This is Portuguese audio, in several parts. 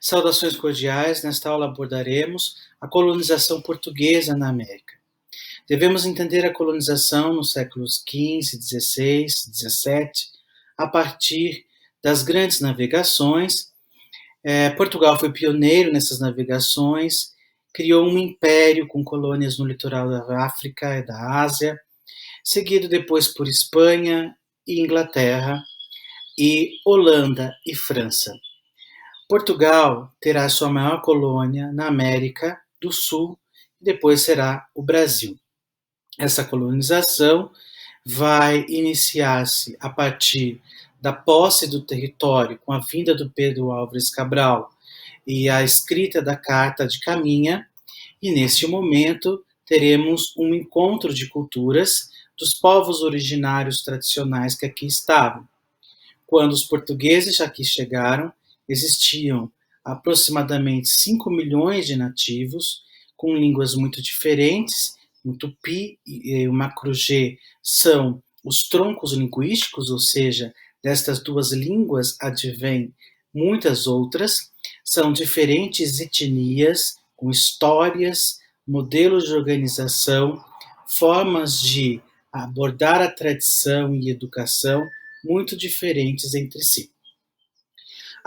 Saudações cordiais, nesta aula abordaremos a colonização portuguesa na América. Devemos entender a colonização nos séculos XV, XVI, XVII, a partir das grandes navegações. Portugal foi pioneiro nessas navegações, criou um império com colônias no litoral da África e da Ásia, seguido depois por Espanha e Inglaterra, e Holanda e França. Portugal terá sua maior colônia na América do Sul e depois será o Brasil. Essa colonização vai iniciar-se a partir da posse do território com a vinda do Pedro Álvares Cabral e a escrita da Carta de Caminha, e neste momento teremos um encontro de culturas dos povos originários tradicionais que aqui estavam. Quando os portugueses aqui chegaram, existiam aproximadamente 5 milhões de nativos, com línguas muito diferentes. O tupi e o macro-G são os troncos linguísticos, ou seja, destas duas línguas advêm muitas outras. São diferentes etnias, com histórias, modelos de organização, formas de abordar a tradição e educação muito diferentes entre si.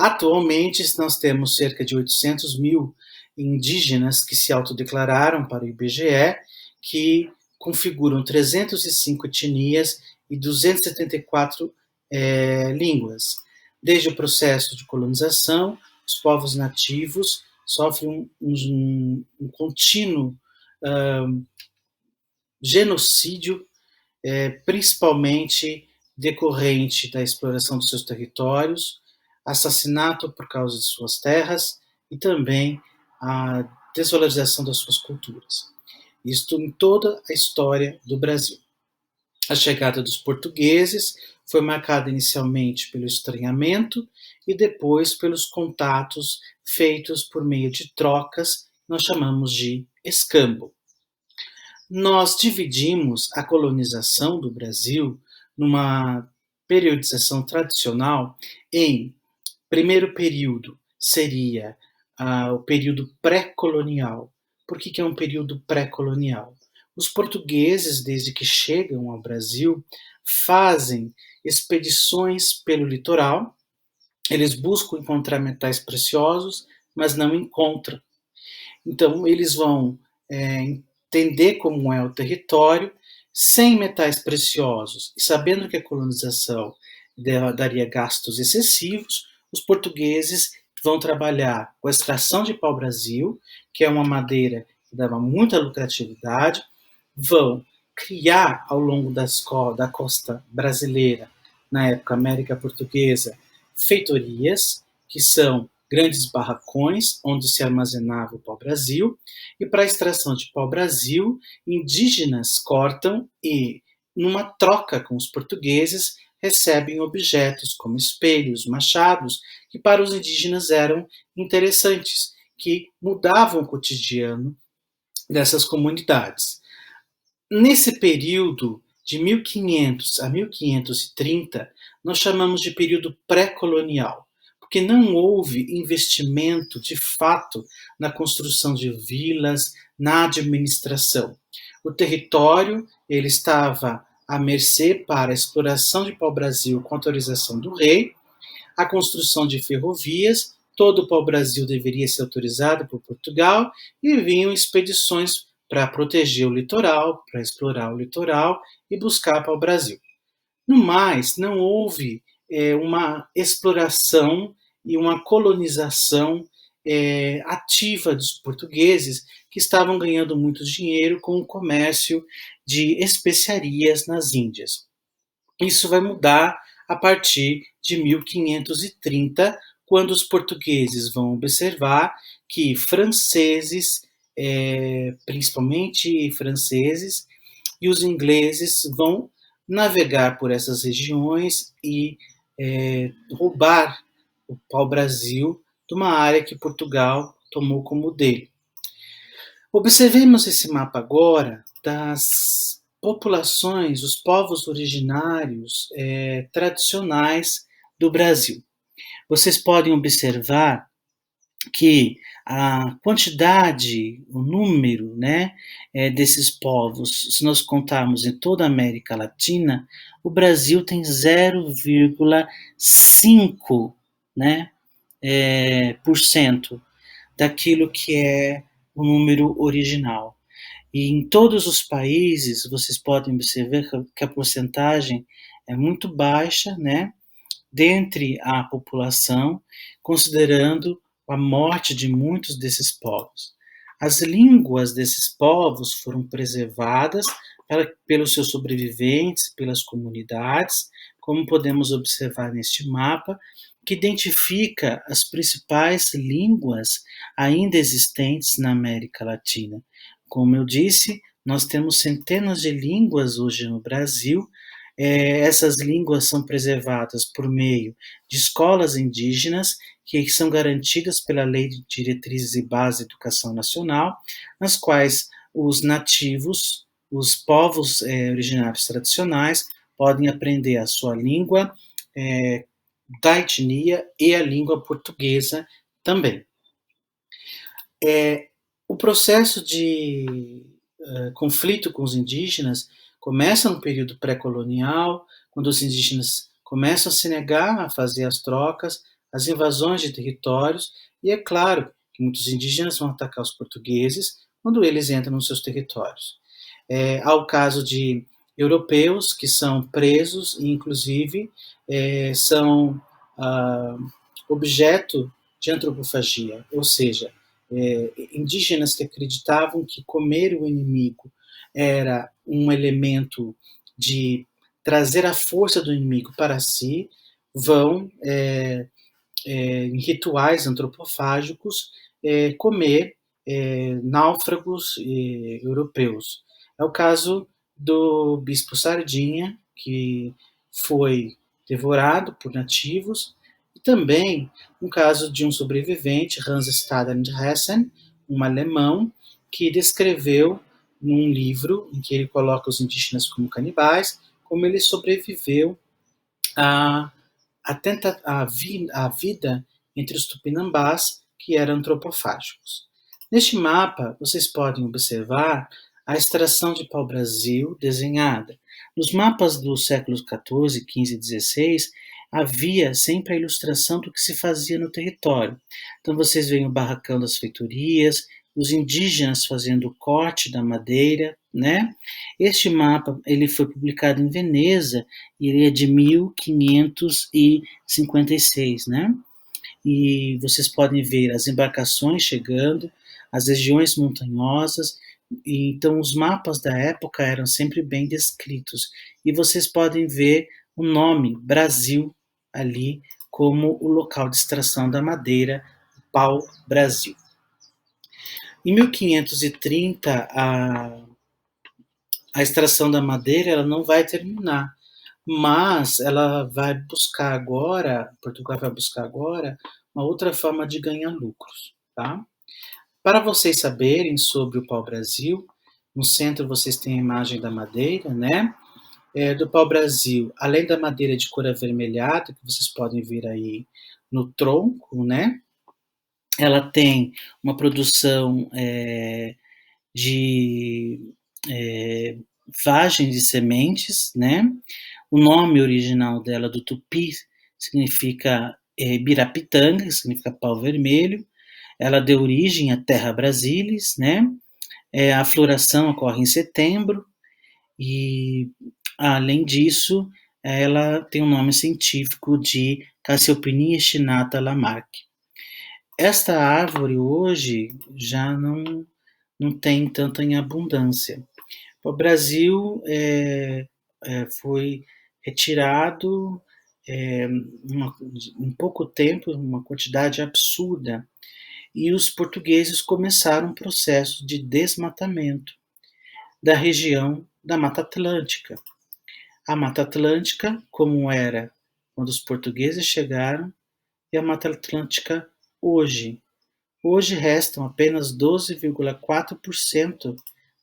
Atualmente, nós temos cerca de 800 mil indígenas que se autodeclararam para o IBGE, que configuram 305 etnias e 274 línguas. Desde o processo de colonização, os povos nativos sofrem um contínuo genocídio, principalmente decorrente da exploração dos seus territórios, assassinato por causa de suas terras e também a desvalorização das suas culturas. Isto em toda a história do Brasil. A chegada dos portugueses foi marcada inicialmente pelo estranhamento e depois pelos contatos feitos por meio de trocas, nós chamamos de escambo. Nós dividimos a colonização do Brasil numa periodização tradicional em primeiro período seria o período pré-colonial. Por que é um período pré-colonial? Os portugueses, desde que chegam ao Brasil, fazem expedições pelo litoral, eles buscam encontrar metais preciosos, mas não encontram. Então, eles vão entender como é o território, sem metais preciosos, e sabendo que a colonização daria gastos excessivos, os portugueses vão trabalhar com a extração de pau-brasil, que é uma madeira que dava muita lucratividade, vão criar ao longo da costa brasileira, na época América Portuguesa, feitorias, que são grandes barracões onde se armazenava o pau-brasil, e para a extração de pau-brasil, indígenas cortam e, numa troca com os portugueses, recebem objetos como espelhos, machados, que para os indígenas eram interessantes, que mudavam o cotidiano dessas comunidades. Nesse período de 1500 a 1530, nós chamamos de período pré-colonial, porque não houve investimento de fato na construção de vilas, na administração. O território ele estava à mercê para a exploração de pau-brasil com autorização do rei, a construção de ferrovias, todo o pau-brasil deveria ser autorizado por Portugal, e vinham expedições para proteger o litoral, para explorar o litoral e buscar pau-brasil. No mais, não houve uma exploração e uma colonização ativa dos portugueses, que estavam ganhando muito dinheiro com o comércio de especiarias nas Índias. Isso vai mudar a partir de 1530, quando os portugueses vão observar que franceses, principalmente franceses, e os ingleses vão navegar por essas regiões e roubar o pau-brasil de uma área que Portugal tomou como dele. Observemos esse mapa agora das populações, os povos originários tradicionais do Brasil. Vocês podem observar que a quantidade, o número, né, desses povos, se nós contarmos em toda a América Latina, o Brasil tem 0,5, né, por cento daquilo que é o número original. E em todos os países, vocês podem observar que a porcentagem é muito baixa, né, dentre a população, considerando a morte de muitos desses povos. As línguas desses povos foram preservadas pelos seus sobreviventes, pelas comunidades, como podemos observar neste mapa, que identifica as principais línguas ainda existentes na América Latina. Como eu disse, nós temos centenas de línguas hoje no Brasil. Essas línguas são preservadas por meio de escolas indígenas, que são garantidas pela Lei de Diretrizes e Bases da Educação Nacional, nas quais os nativos, os povos originários tradicionais, podem aprender a sua língua da etnia e a língua portuguesa também. O processo de conflito com os indígenas começa no período pré-colonial, quando os indígenas começam a se negar a fazer as trocas, as invasões de territórios, e é claro que muitos indígenas vão atacar os portugueses quando eles entram nos seus territórios. Há o caso de europeus que são presos e, inclusive, são objeto de antropofagia, ou seja, indígenas que acreditavam que comer o inimigo era um elemento de trazer a força do inimigo para si, vão, em rituais antropofágicos, comer náufragos europeus. É o caso do bispo Sardinha, que foi devorado por nativos, e também um caso de um sobrevivente, Hans Staden Hessen, um alemão, que descreveu num livro em que ele coloca os indígenas como canibais, como ele sobreviveu a vida entre os tupinambás, que eram antropofágicos. Neste mapa, vocês podem observar a extração de pau-brasil desenhada. Nos mapas dos séculos XIV, XV e XVI, havia sempre a ilustração do que se fazia no território. Então vocês veem o barracão das feitorias, os indígenas fazendo o corte da madeira, né? Este mapa ele foi publicado em Veneza e ele é de 1556, né? E vocês podem ver as embarcações chegando, as regiões montanhosas, e então os mapas da época eram sempre bem descritos. E vocês podem ver o nome Brasil ali como o local de extração da madeira, pau-brasil. Em 1530, a extração da madeira ela não vai terminar, mas ela vai buscar agora, Portugal vai buscar agora, uma outra forma de ganhar lucros, tá? Para vocês saberem sobre o pau-brasil, no centro vocês têm a imagem da madeira, né? Do pau-brasil, além da madeira de cor avermelhada, que vocês podem ver aí no tronco, né? Ela tem uma produção de vagem de sementes, né? O nome original dela, do tupi, significa birapitanga, que significa pau vermelho. Ela deu origem à terra brasilis, né? A floração ocorre em setembro e, além disso, ela tem o um nome científico de Cassiopeia stinata Lamarck. Esta árvore hoje já não tem tanto em abundância. O Brasil foi retirado em pouco tempo, uma quantidade absurda, e os portugueses começaram um processo de desmatamento da região da Mata Atlântica. A Mata Atlântica, como era quando os portugueses chegaram, e a Mata Atlântica hoje. Hoje restam apenas 12,4%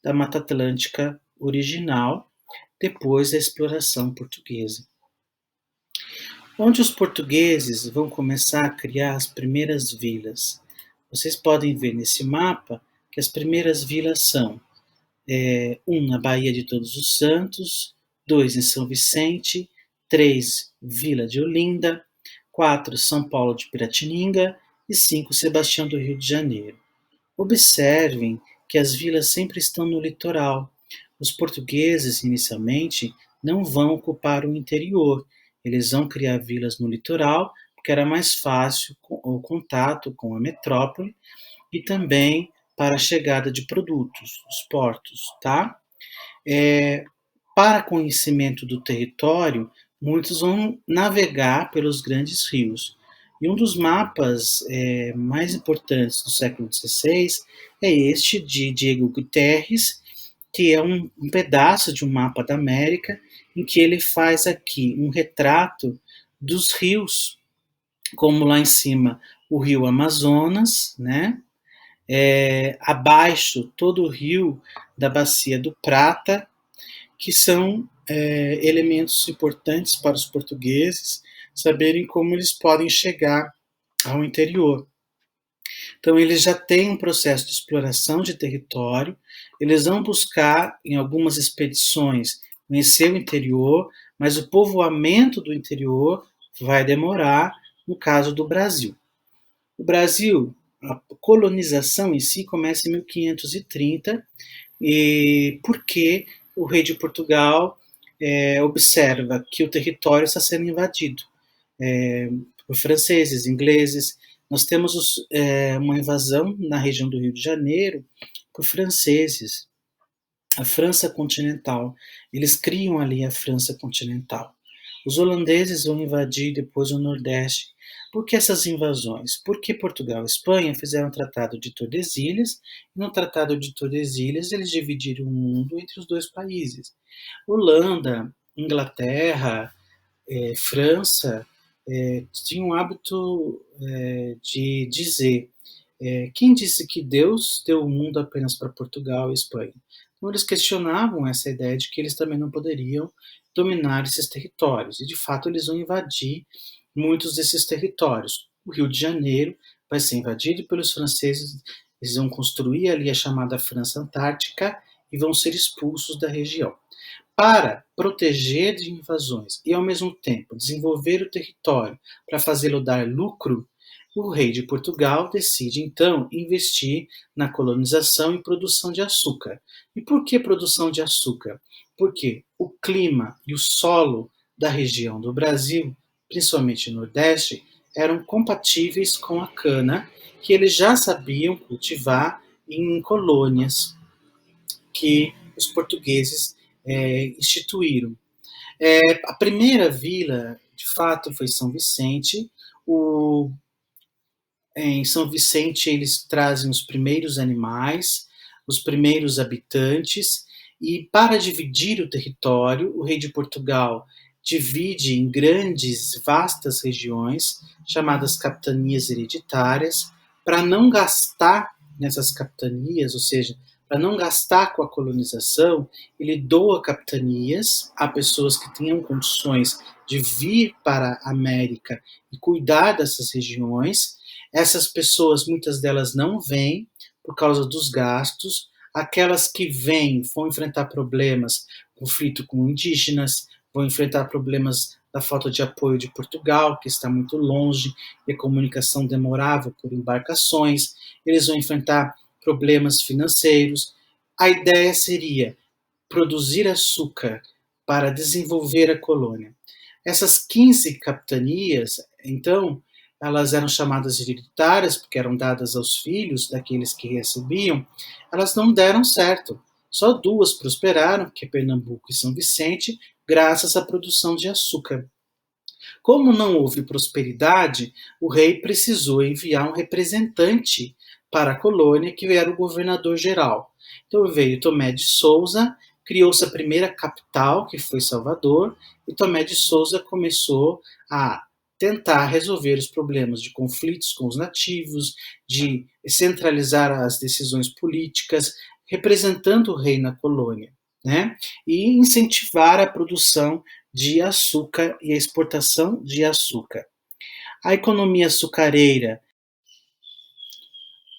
da Mata Atlântica original, depois da exploração portuguesa. Onde os portugueses vão começar a criar as primeiras vilas? vocês podem ver nesse mapa que as primeiras vilas são 1 na Baía de Todos os Santos, 2 em São Vicente, 3 Vila de Olinda, 4 São Paulo de Piratininga e 5 Sebastião do Rio de Janeiro. Observem que as vilas sempre estão no litoral. Os portugueses, inicialmente, não vão ocupar o interior. Eles vão criar vilas no litoral, porque era mais fácil o contato com a metrópole e também para a chegada de produtos, os portos, tá? Para conhecimento do território, muitos vão navegar pelos grandes rios. E um dos mapas mais importantes do século XVI é este de Diego Guterres, que é um pedaço de um mapa da América, em que ele faz aqui um retrato dos rios, como lá em cima o rio Amazonas, né? Abaixo todo o rio da Bacia do Prata, que são elementos importantes para os portugueses saberem como eles podem chegar ao interior. Então, eles já têm um processo de exploração de território, eles vão buscar, em algumas expedições, conhecer o interior, mas o povoamento do interior vai demorar, no caso do Brasil. O Brasil, a colonização em si começa em 1530, porque o rei de Portugal observa que o território está sendo invadido por franceses, ingleses. Nós temos uma invasão na região do Rio de Janeiro por franceses, a França continental. Eles criam ali a França continental. Os holandeses vão invadir depois o Nordeste. Por que essas invasões? Porque Portugal e Espanha fizeram o Tratado de Tordesilhas, e no Tratado de Tordesilhas eles dividiram o mundo entre os dois países. Holanda, Inglaterra, França tinham o hábito de dizer quem disse que Deus deu o mundo apenas para Portugal e Espanha? Então eles questionavam essa ideia de que eles também não poderiam dominar esses territórios, e de fato eles vão invadir muitos desses territórios. O Rio de Janeiro vai ser invadido pelos franceses, eles vão construir ali a chamada França Antártica e vão ser expulsos da região. Para proteger de invasões e, ao mesmo tempo, desenvolver o território para fazê-lo dar lucro, o rei de Portugal decide, então, investir na colonização e produção de açúcar. E por que produção de açúcar? Porque o clima e o solo da região do Brasil, principalmente no Nordeste, eram compatíveis com a cana, que eles já sabiam cultivar em colônias que os portugueses instituíram. A primeira vila, de fato, foi São Vicente. Em São Vicente, eles trazem os primeiros animais, os primeiros habitantes, e para dividir o território, o rei de Portugal divide em grandes, vastas regiões, chamadas capitanias hereditárias, para não gastar nessas capitanias, ou seja, para não gastar com a colonização, ele doa capitanias a pessoas que tenham condições de vir para a América e cuidar dessas regiões. Essas pessoas, muitas delas não vêm por causa dos gastos. Aquelas que vêm vão enfrentar problemas, conflito com indígenas, vão enfrentar problemas da falta de apoio de Portugal, que está muito longe, e a comunicação demorava por embarcações. Eles vão enfrentar problemas financeiros. A ideia seria produzir açúcar para desenvolver a colônia. Essas 15 capitanias, então, elas eram chamadas hereditárias, porque eram dadas aos filhos daqueles que recebiam, elas não deram certo. Só 2 prosperaram, que é Pernambuco e São Vicente, graças à produção de açúcar. Como não houve prosperidade, o rei precisou enviar um representante para a colônia, que era o governador-geral. Então veio Tomé de Souza, criou-se a primeira capital, que foi Salvador, e Tomé de Souza começou a tentar resolver os problemas de conflitos com os nativos, de centralizar as decisões políticas, representando o rei na colônia, né? E incentivar a produção de açúcar e a exportação de açúcar. A economia açucareira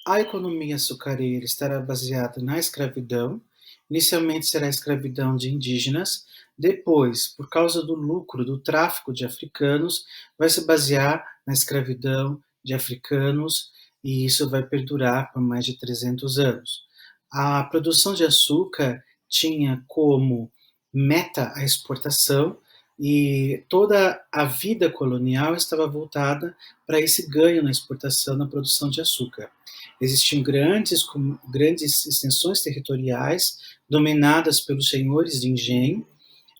A economia açucareira estará baseada na escravidão. Inicialmente será a escravidão de indígenas, depois, por causa do lucro do tráfico de africanos, vai se basear na escravidão de africanos e isso vai perdurar por mais de 300 anos. A produção de açúcar tinha como meta a exportação e toda a vida colonial estava voltada para esse ganho na exportação, na produção de açúcar. Existiam grandes extensões territoriais dominadas pelos senhores de engenho,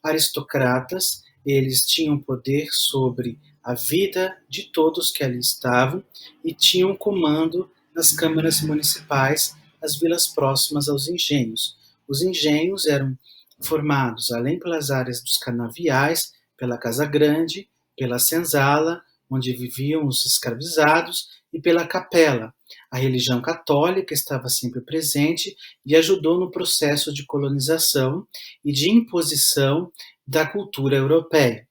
aristocratas, eles tinham poder sobre a vida de todos que ali estavam e tinham comando nas câmaras municipais, as vilas próximas aos engenhos. Os engenhos eram formados, além pelas áreas dos canaviais, pela Casa Grande, pela senzala, onde viviam os escravizados, e pela capela. A religião católica estava sempre presente e ajudou no processo de colonização e de imposição da cultura europeia.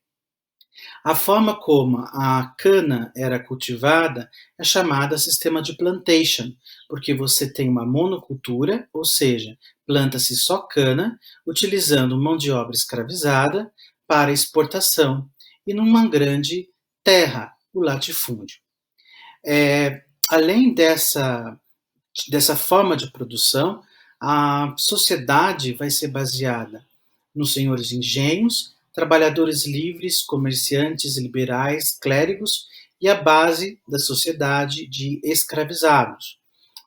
A forma como a cana era cultivada é chamada sistema de plantation, porque você tem uma monocultura, ou seja, planta-se só cana, utilizando mão de obra escravizada para exportação, e numa grande terra, o latifúndio. Além dessa forma de produção, a sociedade vai ser baseada nos senhores de engenhos, trabalhadores livres, comerciantes liberais, clérigos e a base da sociedade de escravizados.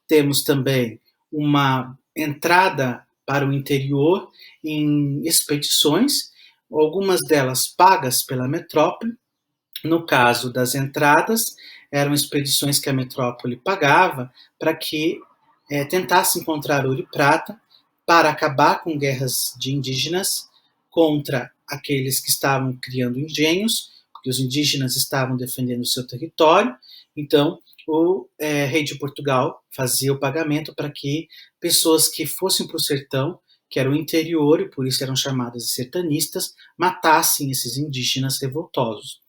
Temos também uma entrada para o interior em expedições, algumas delas pagas pela metrópole. No caso das entradas, eram expedições que a metrópole pagava para que tentasse encontrar ouro e prata para acabar com guerras de indígenas contra aqueles que estavam criando engenhos, porque os indígenas estavam defendendo o seu território. Então, o rei de Portugal fazia o pagamento para que pessoas que fossem para o sertão, que era o interior, e por isso eram chamadas de sertanistas, matassem esses indígenas revoltosos.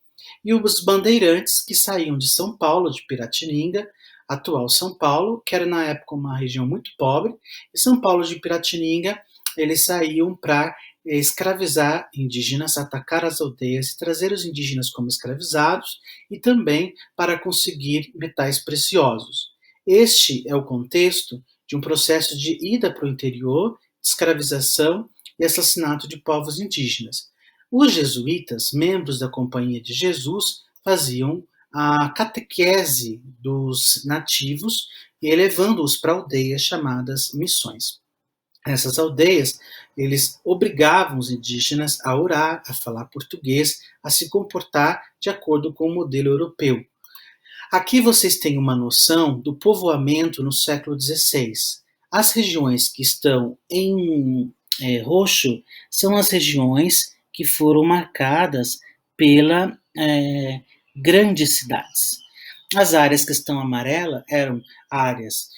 E os bandeirantes que saíam de São Paulo, de Piratininga, atual São Paulo, que era na época uma região muito pobre, e São Paulo de Piratininga, eles saíam para escravizar indígenas, atacar as aldeias e trazer os indígenas como escravizados e também para conseguir metais preciosos. Este é o contexto de um processo de ida para o interior, de escravização e assassinato de povos indígenas. Os jesuítas, membros da Companhia de Jesus, faziam a catequese dos nativos, elevando-os para aldeias chamadas missões. Nessas aldeias, eles obrigavam os indígenas a orar, a falar português, a se comportar de acordo com o modelo europeu. Aqui vocês têm uma noção do povoamento no século XVI. As regiões que estão em roxo são as regiões que foram marcadas pela grandes cidades. As áreas que estão amarelas eram áreas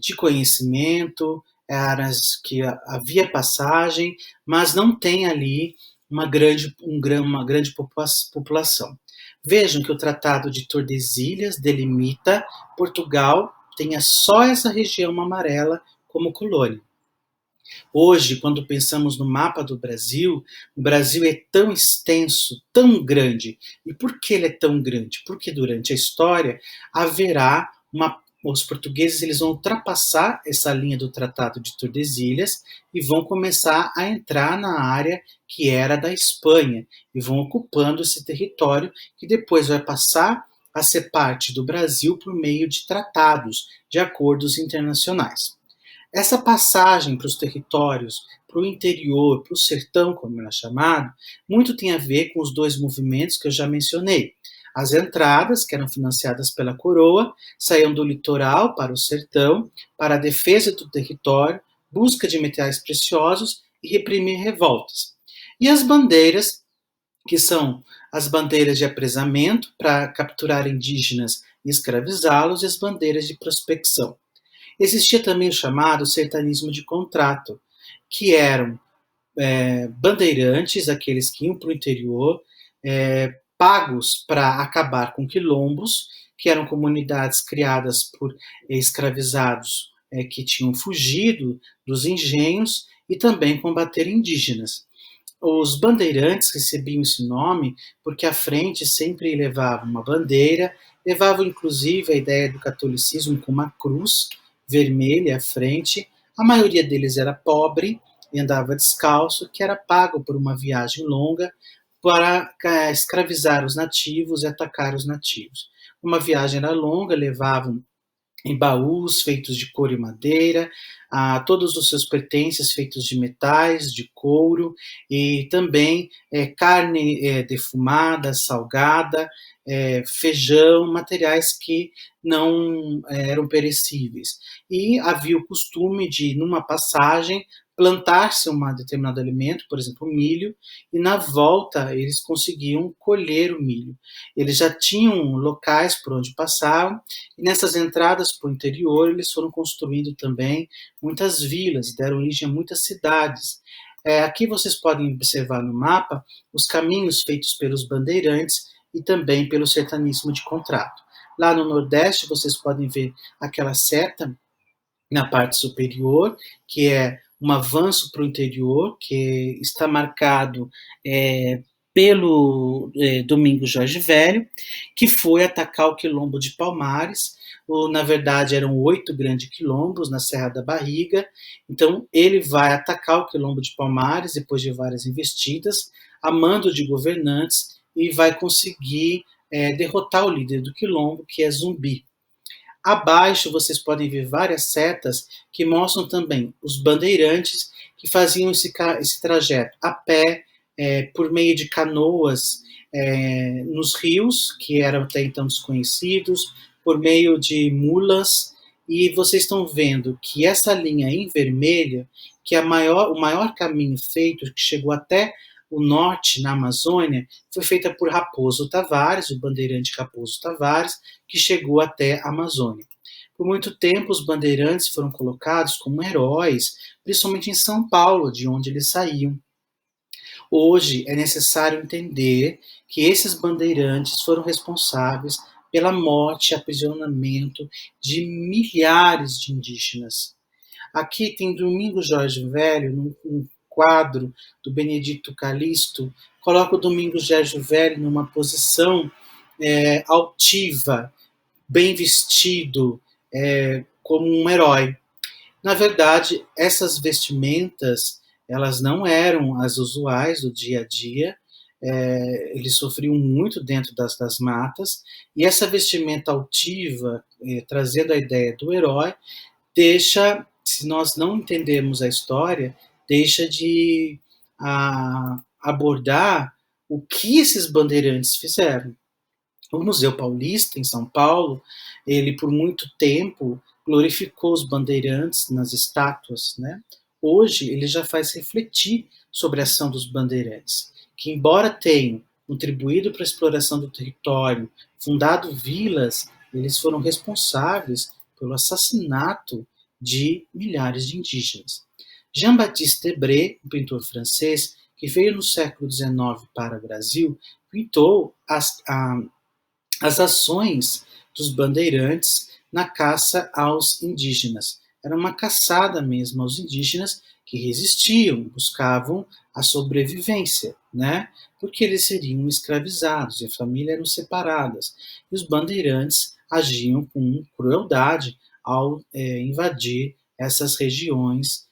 de conhecimento, áreas que havia passagem, mas não tem ali uma grande população. Vejam que o Tratado de Tordesilhas delimita Portugal tenha só essa região amarela como colônia. Hoje, quando pensamos no mapa do Brasil, o Brasil é tão extenso, tão grande. E por que ele é tão grande? Porque durante a história haverá os portugueses eles vão ultrapassar essa linha do Tratado de Tordesilhas e vão começar a entrar na área que era da Espanha e vão ocupando esse território que depois vai passar a ser parte do Brasil por meio de tratados, de acordos internacionais. Essa passagem para os territórios, para o interior, para o sertão, como é chamado, muito tem a ver com os dois movimentos que eu já mencionei. As entradas, que eram financiadas pela coroa, saíam do litoral para o sertão, para a defesa do território, busca de metais preciosos e reprimir revoltas. E as bandeiras, que são as bandeiras de apresamento para capturar indígenas e escravizá-los, e as bandeiras de prospecção. Existia também o chamado sertanismo de contrato, que eram bandeirantes, aqueles que iam para o interior, pagos para acabar com quilombos, que eram comunidades criadas por escravizados que tinham fugido dos engenhos, e também combater indígenas. Os bandeirantes recebiam esse nome porque à frente sempre levava uma bandeira, levavam inclusive a ideia do catolicismo com uma cruz vermelha à frente. A maioria deles era pobre e andava descalço, que era pago por uma viagem longa para escravizar os nativos e atacar os nativos. Uma viagem era longa, levavam em baús feitos de couro e madeira, todos os seus pertences feitos de metais, de couro, e também carne defumada, salgada, feijão, materiais que não eram perecíveis. E havia o costume de, numa passagem, plantar-se um determinado alimento, por exemplo, milho, e na volta eles conseguiam colher o milho. Eles já tinham locais por onde passavam, e nessas entradas para o interior, eles foram construindo também muitas vilas, deram origem a muitas cidades. Aqui vocês podem observar no mapa os caminhos feitos pelos bandeirantes e também pelo sertanismo de contrato. Lá no Nordeste, vocês podem ver aquela seta na parte superior, que é um avanço para o interior, que está marcado pelo Domingos Jorge Velho, que foi atacar o quilombo de Palmares. Na verdade, eram 8 grandes quilombos na Serra da Barriga. Então, ele vai atacar o quilombo de Palmares, depois de várias investidas, a mando de governantes, e vai conseguir derrotar o líder do quilombo, que é Zumbi. Abaixo vocês podem ver várias setas que mostram também os bandeirantes que faziam esse trajeto a pé, por meio de canoas nos rios, que eram até então desconhecidos, por meio de mulas, e vocês estão vendo que essa linha em vermelho, que é o maior caminho feito, que chegou até o norte, na Amazônia, foi feita por Raposo Tavares, o bandeirante Raposo Tavares, que chegou até a Amazônia. Por muito tempo, os bandeirantes foram colocados como heróis, principalmente em São Paulo, de onde eles saíam. Hoje é necessário entender que esses bandeirantes foram responsáveis pela morte e aprisionamento de milhares de indígenas. Aqui tem Domingos Jorge Velho, num quadro do Benedito Calixto, coloca o Domingos Jorge Velho numa posição altiva, bem vestido, como um herói. Na verdade, essas vestimentas, elas não eram as usuais do dia a dia, eles sofriam muito dentro das matas, e essa vestimenta altiva, trazendo a ideia do herói, deixa, se nós não entendermos a história, deixa de abordar o que esses bandeirantes fizeram. O Museu Paulista, em São Paulo, ele por muito tempo glorificou os bandeirantes nas estátuas, né? Hoje ele já faz refletir sobre a ação dos bandeirantes, que embora tenham contribuído para a exploração do território, fundado vilas, eles foram responsáveis pelo assassinato de milhares de indígenas. Jean-Baptiste Debré, um pintor francês, que veio no século XIX para o Brasil, pintou as ações dos bandeirantes na caça aos indígenas. Era uma caçada mesmo aos indígenas que resistiam, buscavam a sobrevivência, né? Porque eles seriam escravizados e a família eram separadas. E os bandeirantes agiam com crueldade ao invadir essas regiões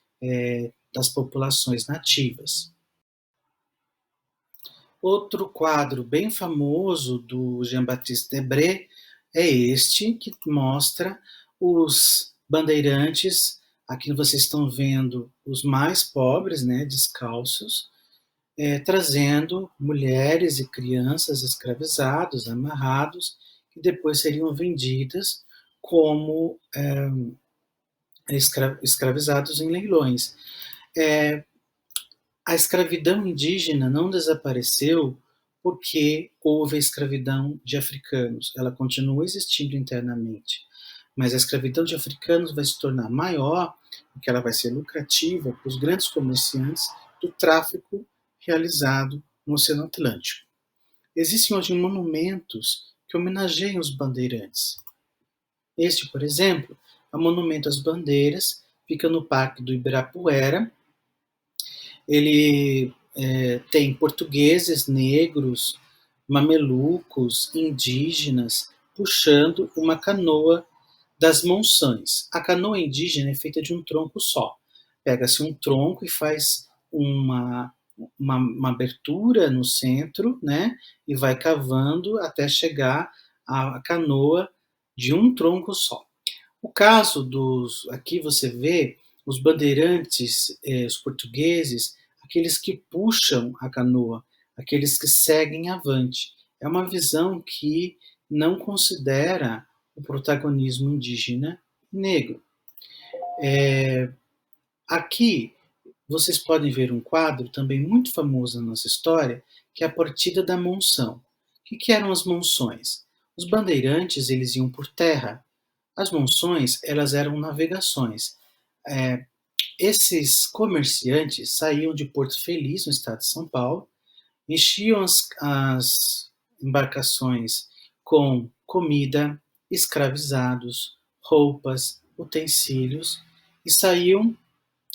das populações nativas. Outro quadro bem famoso do Jean-Baptiste Debré é este, que mostra os bandeirantes. Aqui vocês estão vendo os mais pobres, né, descalços, trazendo mulheres e crianças escravizados, amarrados, que depois seriam vendidas como escravizados em leilões. A escravidão indígena não desapareceu porque houve a escravidão de africanos. Ela continua existindo internamente. Mas a escravidão de africanos vai se tornar maior, porque ela vai ser lucrativa para os grandes comerciantes do tráfico realizado no Oceano Atlântico. Existem hoje monumentos que homenageiam os bandeirantes. Este, por exemplo, é o Monumento às Bandeiras, fica no Parque do Ibirapuera. Ele tem portugueses, negros, mamelucos, indígenas, puxando uma canoa das monções. A canoa indígena é feita de um tronco só. Pega-se um tronco e faz uma abertura no centro, né? E vai cavando até chegar à canoa de um tronco só. O caso dos. Aqui você vê os bandeirantes, os portugueses, aqueles que puxam a canoa, aqueles que seguem avante. É uma visão que não considera o protagonismo indígena negro. Aqui vocês podem ver um quadro também muito famoso na nossa história, que é a Partida da Monção. O que eram as monções? Os bandeirantes eles iam por terra. As monções elas eram navegações. Esses comerciantes saíam de Porto Feliz, no estado de São Paulo, enchiam as embarcações com comida, escravizados, roupas, utensílios e saíam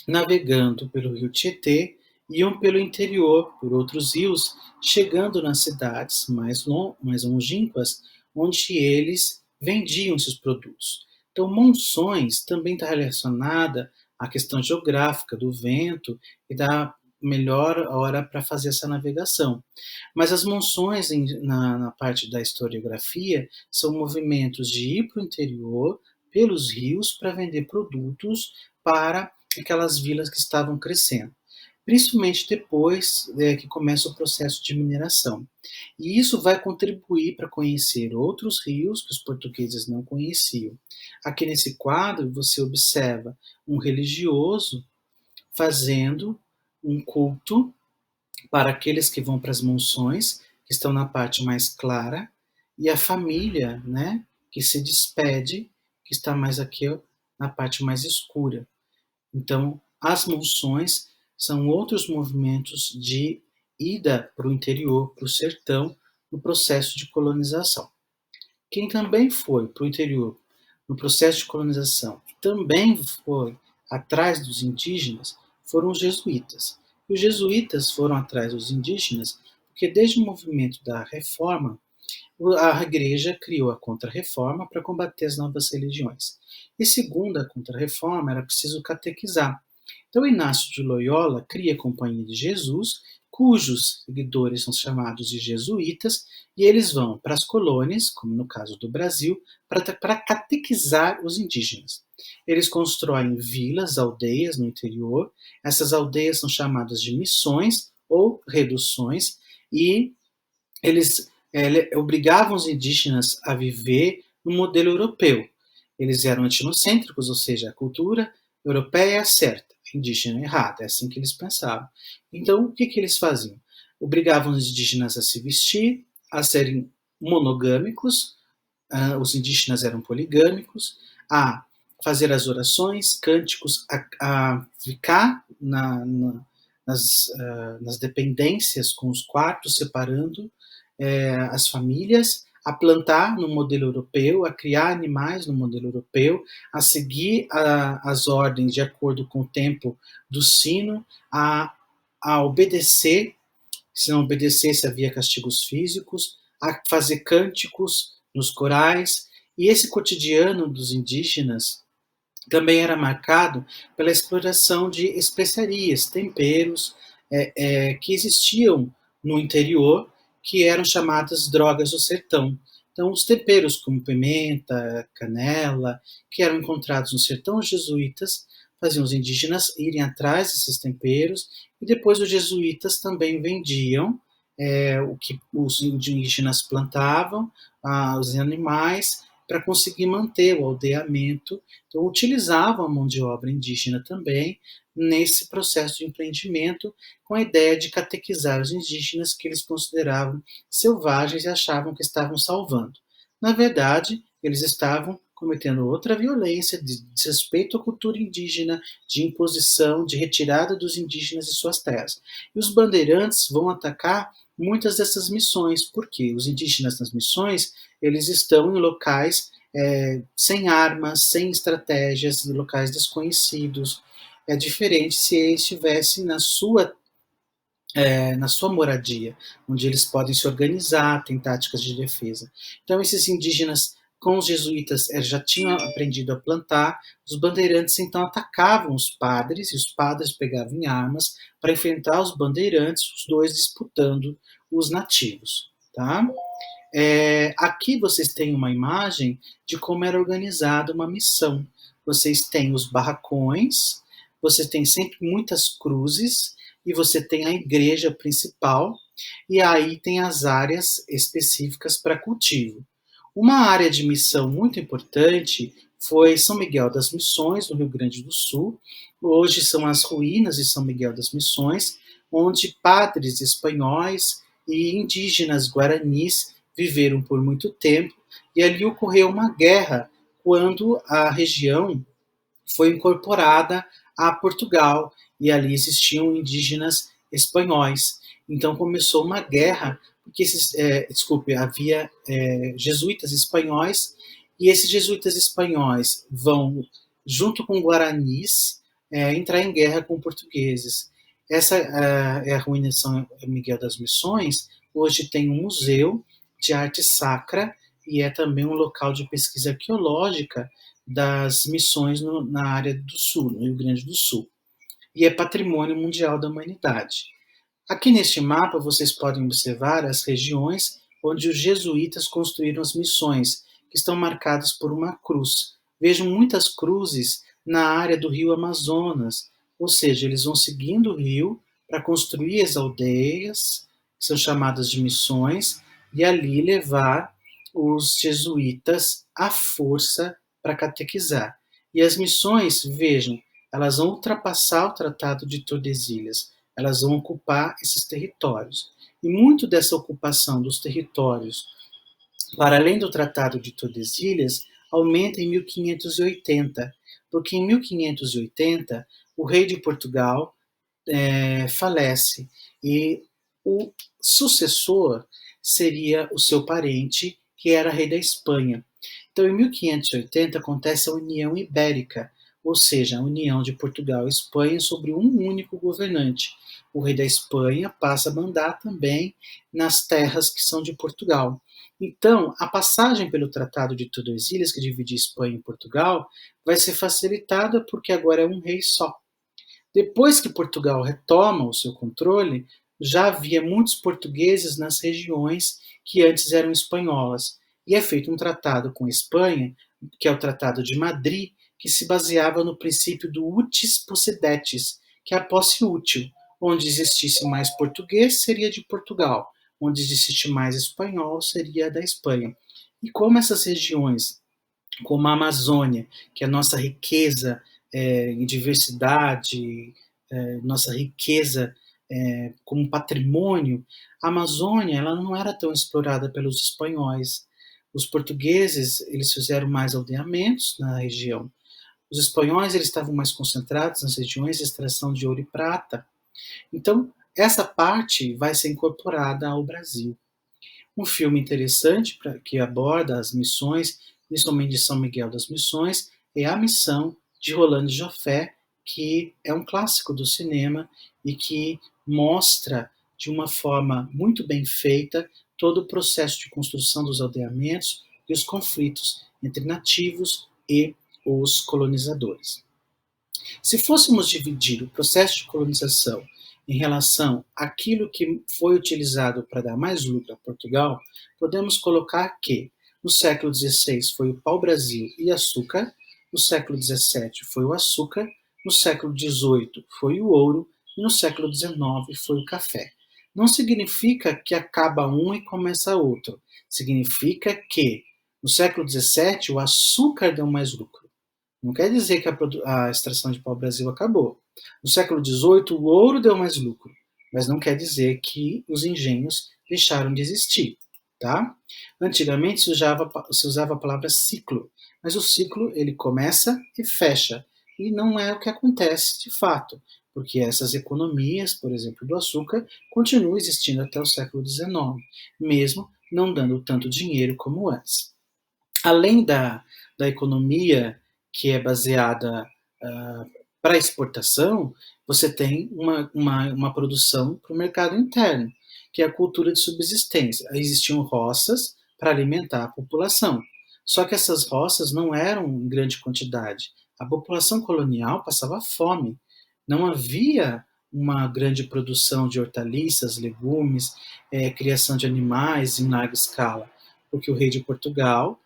navegando pelo rio Tietê, iam pelo interior, por outros rios, chegando nas cidades mais longínquas, onde eles vendiam seus produtos. Então, monções também está relacionada à questão geográfica do vento e da melhor hora para fazer essa navegação. Mas as monções, na parte da historiografia, são movimentos de ir para o interior, pelos rios, para vender produtos para aquelas vilas que estavam crescendo, principalmente depois que começa o processo de mineração. E isso vai contribuir para conhecer outros rios que os portugueses não conheciam. Aqui nesse quadro você observa um religioso fazendo um culto para aqueles que vão para as monções, que estão na parte mais clara, e a família, né, que se despede, que está mais aqui na parte mais escura. Então, as monções são outros movimentos de ida para o interior, para o sertão, no processo de colonização. Quem também foi para o interior no processo de colonização, também foi atrás dos indígenas, foram os jesuítas. E os jesuítas foram atrás dos indígenas porque desde o movimento da reforma, a igreja criou a Contra-Reforma para combater as novas religiões. E segundo a Contra-Reforma, era preciso catequizar. Então, Inácio de Loyola cria a Companhia de Jesus, cujos seguidores são chamados de jesuítas, e eles vão para as colônias, como no caso do Brasil, para catequizar os indígenas. Eles constroem vilas, aldeias no interior, essas aldeias são chamadas de missões ou reduções, e eles obrigavam os indígenas a viver no modelo europeu. Eles eram etnocêntricos, ou seja, a cultura europeia é certa, a indígena é errada, é assim que eles pensavam. Então, o que eles faziam? Obrigavam os indígenas a se vestir, a serem monogâmicos, os indígenas eram poligâmicos, a fazer as orações, cânticos, a ficar nas dependências com os quartos separando as famílias, a plantar no modelo europeu, a criar animais no modelo europeu, a seguir as ordens de acordo com o tempo do sino, a obedecer, se não obedecesse havia castigos físicos, a fazer cânticos nos corais, e esse cotidiano dos indígenas também era marcado pela exploração de especiarias, temperos que existiam no interior, que eram chamadas drogas do sertão. Então, os temperos como pimenta, canela, que eram encontrados no sertão, os jesuítas faziam os indígenas irem atrás desses temperos, e depois os jesuítas também vendiam o que os indígenas plantavam, os animais, para conseguir manter o aldeamento. Então, utilizavam a mão de obra indígena também nesse processo de empreendimento, com a ideia de catequizar os indígenas que eles consideravam selvagens e achavam que estavam salvando. Na verdade, eles estavam cometendo outra violência de desrespeito à cultura indígena, de imposição, de retirada dos indígenas de suas terras. E os bandeirantes vão atacar muitas dessas missões, porque os indígenas nas missões, eles estão em locais sem armas, sem estratégias, em locais desconhecidos. É diferente se ele estivesse na sua moradia, onde eles podem se organizar, tem táticas de defesa. Então, esses indígenas com os jesuítas já tinham aprendido a plantar, os bandeirantes então atacavam os padres, e os padres pegavam em armas para enfrentar os bandeirantes, os dois disputando os nativos. Tá? Aqui vocês têm uma imagem de como era organizada uma missão. Vocês têm os barracões, você tem sempre muitas cruzes, e você tem a igreja principal, e aí tem as áreas específicas para cultivo. Uma área de missão muito importante foi São Miguel das Missões, no Rio Grande do Sul. Hoje são as ruínas de São Miguel das Missões, onde padres espanhóis e indígenas guaranis viveram por muito tempo, e ali ocorreu uma guerra quando a região foi incorporada a Portugal, e ali existiam indígenas espanhóis. Então começou uma guerra, porque havia jesuítas espanhóis, e esses jesuítas espanhóis vão, junto com guaranis, entrar em guerra com portugueses. Essa é a ruína de São Miguel das Missões. Hoje tem um museu de arte sacra, e é também um local de pesquisa arqueológica das missões na área do sul, no Rio Grande do Sul. E é patrimônio mundial da humanidade. Aqui neste mapa vocês podem observar as regiões onde os jesuítas construíram as missões, que estão marcadas por uma cruz. Vejam muitas cruzes na área do rio Amazonas, ou seja, eles vão seguindo o rio para construir as aldeias, que são chamadas de missões, e ali levar os jesuítas à força para catequizar. E as missões, vejam, elas vão ultrapassar o Tratado de Tordesilhas, elas vão ocupar esses territórios. E muito dessa ocupação dos territórios, para além do Tratado de Tordesilhas, aumenta em 1580, porque em 1580 o rei de Portugal falece, e o sucessor seria o seu parente, que era rei da Espanha. Então, em 1580 acontece a União Ibérica, ou seja, a união de Portugal e Espanha sobre um único governante. O rei da Espanha passa a mandar também nas terras que são de Portugal. Então, a passagem pelo Tratado de Tordesilhas, que divide Espanha e Portugal, vai ser facilitada porque agora é um rei só. Depois que Portugal retoma o seu controle, já havia muitos portugueses nas regiões que antes eram espanholas, e é feito um tratado com a Espanha, que é o Tratado de Madrid, que se baseava no princípio do utis possidetis, que é a posse útil. Onde existisse mais português, seria de Portugal. Onde existisse mais espanhol, seria da Espanha. E como essas regiões, como a Amazônia, que é a nossa riqueza em diversidade, nossa riqueza como patrimônio, a Amazônia ela não era tão explorada pelos espanhóis. Os portugueses eles fizeram mais aldeamentos na região. Os espanhóis eles estavam mais concentrados nas regiões de extração de ouro e prata. Então, essa parte vai ser incorporada ao Brasil. Um filme interessante que aborda as missões, principalmente de São Miguel das Missões, é A Missão, de Rolando Joffé, que é um clássico do cinema e que mostra de uma forma muito bem feita todo o processo de construção dos aldeamentos e os conflitos entre nativos e os colonizadores. Se fôssemos dividir o processo de colonização em relação àquilo que foi utilizado para dar mais lucro a Portugal, podemos colocar que no século XVI foi o pau-brasil e açúcar, no século XVII foi o açúcar, no século XVIII foi o ouro e no século XIX foi o café. Não significa que acaba um e começa outro. Significa que no século XVII o açúcar deu mais lucro. Não quer dizer que a extração de pau-brasil acabou. No século XVIII, o ouro deu mais lucro, mas não quer dizer que os engenhos deixaram de existir. Tá? Antigamente se usava a palavra ciclo, mas o ciclo ele começa e fecha, e não é o que acontece de fato. porque essas economias, por exemplo, do açúcar, continuam existindo até o século XIX, mesmo não dando tanto dinheiro como antes. Além da economia que é baseada para exportação, você tem uma produção para o mercado interno, que é a cultura de subsistência. Existiam roças para alimentar a população. Só que essas roças não eram em grande quantidade. A população colonial passava fome. Não havia uma grande produção de hortaliças, legumes, criação de animais em larga escala, porque o rei de Portugal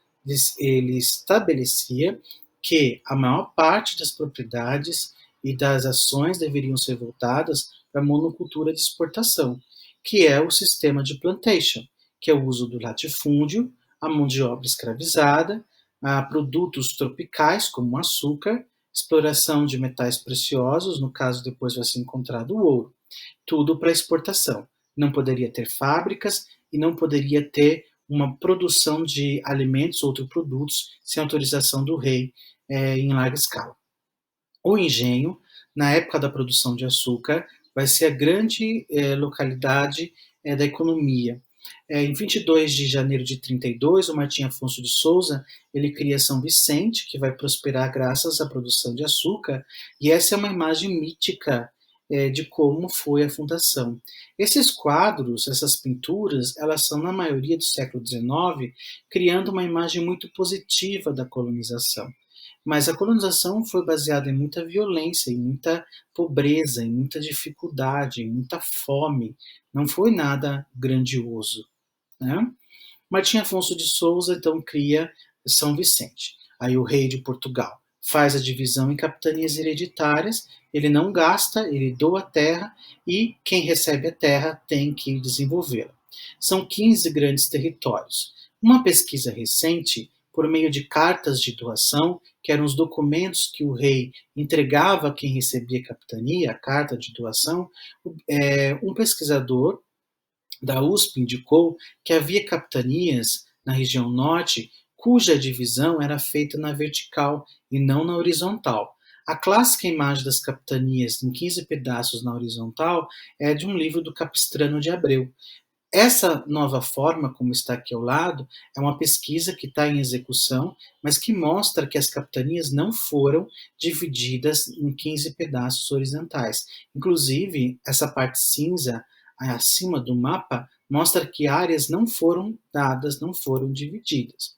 ele estabelecia que a maior parte das propriedades e das ações deveriam ser voltadas para a monocultura de exportação, que é o sistema de plantation, que é o uso do latifúndio, a mão de obra escravizada, a produtos tropicais como açúcar, exploração de metais preciosos, no caso depois vai ser encontrado o ouro, tudo para exportação. Não poderia ter fábricas e não poderia ter uma produção de alimentos ou outros produtos sem autorização do rei em larga escala. O engenho, na época da produção de açúcar, vai ser a grande localidade da economia. Em 22 de janeiro de 32, o Martim Afonso de Souza ele cria São Vicente, que vai prosperar graças à produção de açúcar, e essa é uma imagem mítica de como foi a fundação. Esses quadros, essas pinturas, elas são, na maioria do século XIX, criando uma imagem muito positiva da colonização. Mas a colonização foi baseada em muita violência, em muita pobreza, em muita dificuldade, em muita fome. Não foi nada grandioso. Né? Martim Afonso de Souza então cria São Vicente. Aí o rei de Portugal faz a divisão em capitanias hereditárias, ele não gasta, ele doa a terra e quem recebe a terra tem que desenvolvê-la. São 15 grandes territórios. Uma pesquisa recente, por meio de cartas de doação, que eram os documentos que o rei entregava a quem recebia a capitania, a carta de doação, um pesquisador da USP indicou que havia capitanias na região norte cuja divisão era feita na vertical e não na horizontal. A clássica imagem das capitanias em 15 pedaços na horizontal é de um livro do Capistrano de Abreu. Essa nova forma, como está aqui ao lado, é uma pesquisa que está em execução, mas que mostra que as capitanias não foram divididas em 15 pedaços horizontais. Inclusive, essa parte cinza acima do mapa mostra que áreas não foram dadas, não foram divididas.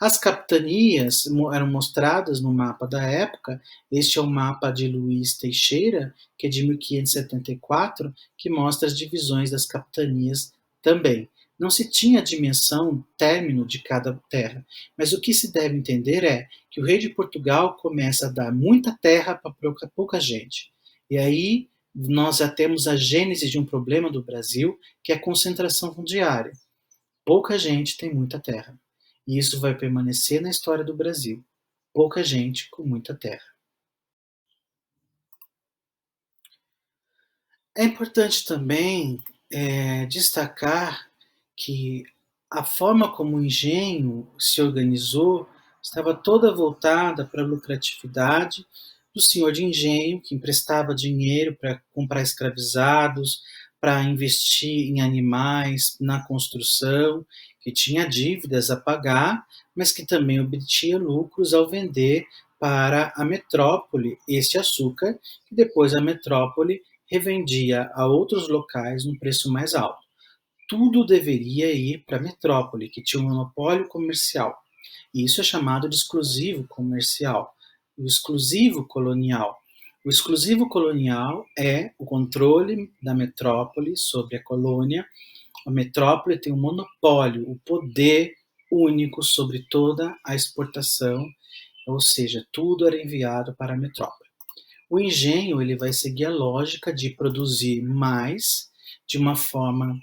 As capitanias eram mostradas no mapa da época. Este é o mapa de Luiz Teixeira, que é de 1574, que mostra as divisões das capitanias também. Não se tinha a dimensão, término de cada terra, mas o que se deve entender é que o rei de Portugal começa a dar muita terra para pouca gente. E aí nós já temos a gênese de um problema do Brasil, que é a concentração fundiária. Pouca gente tem muita terra. E isso vai permanecer na história do Brasil. Pouca gente com muita terra. É importante também destacar que a forma como o engenho se organizou estava toda voltada para a lucratividade do senhor de engenho, que emprestava dinheiro para comprar escravizados, para investir em animais, na construção, que tinha dívidas a pagar, mas que também obtinha lucros ao vender para a metrópole esse açúcar, que depois a metrópole revendia a outros locais num preço mais alto. Tudo deveria ir para a metrópole, que tinha um monopólio comercial. E isso é chamado de exclusivo comercial, o exclusivo colonial. O exclusivo colonial é o controle da metrópole sobre a colônia. A metrópole tem um monopólio, o poder único sobre toda a exportação, ou seja, tudo era enviado para a metrópole. O engenho ele vai seguir a lógica de produzir mais de uma forma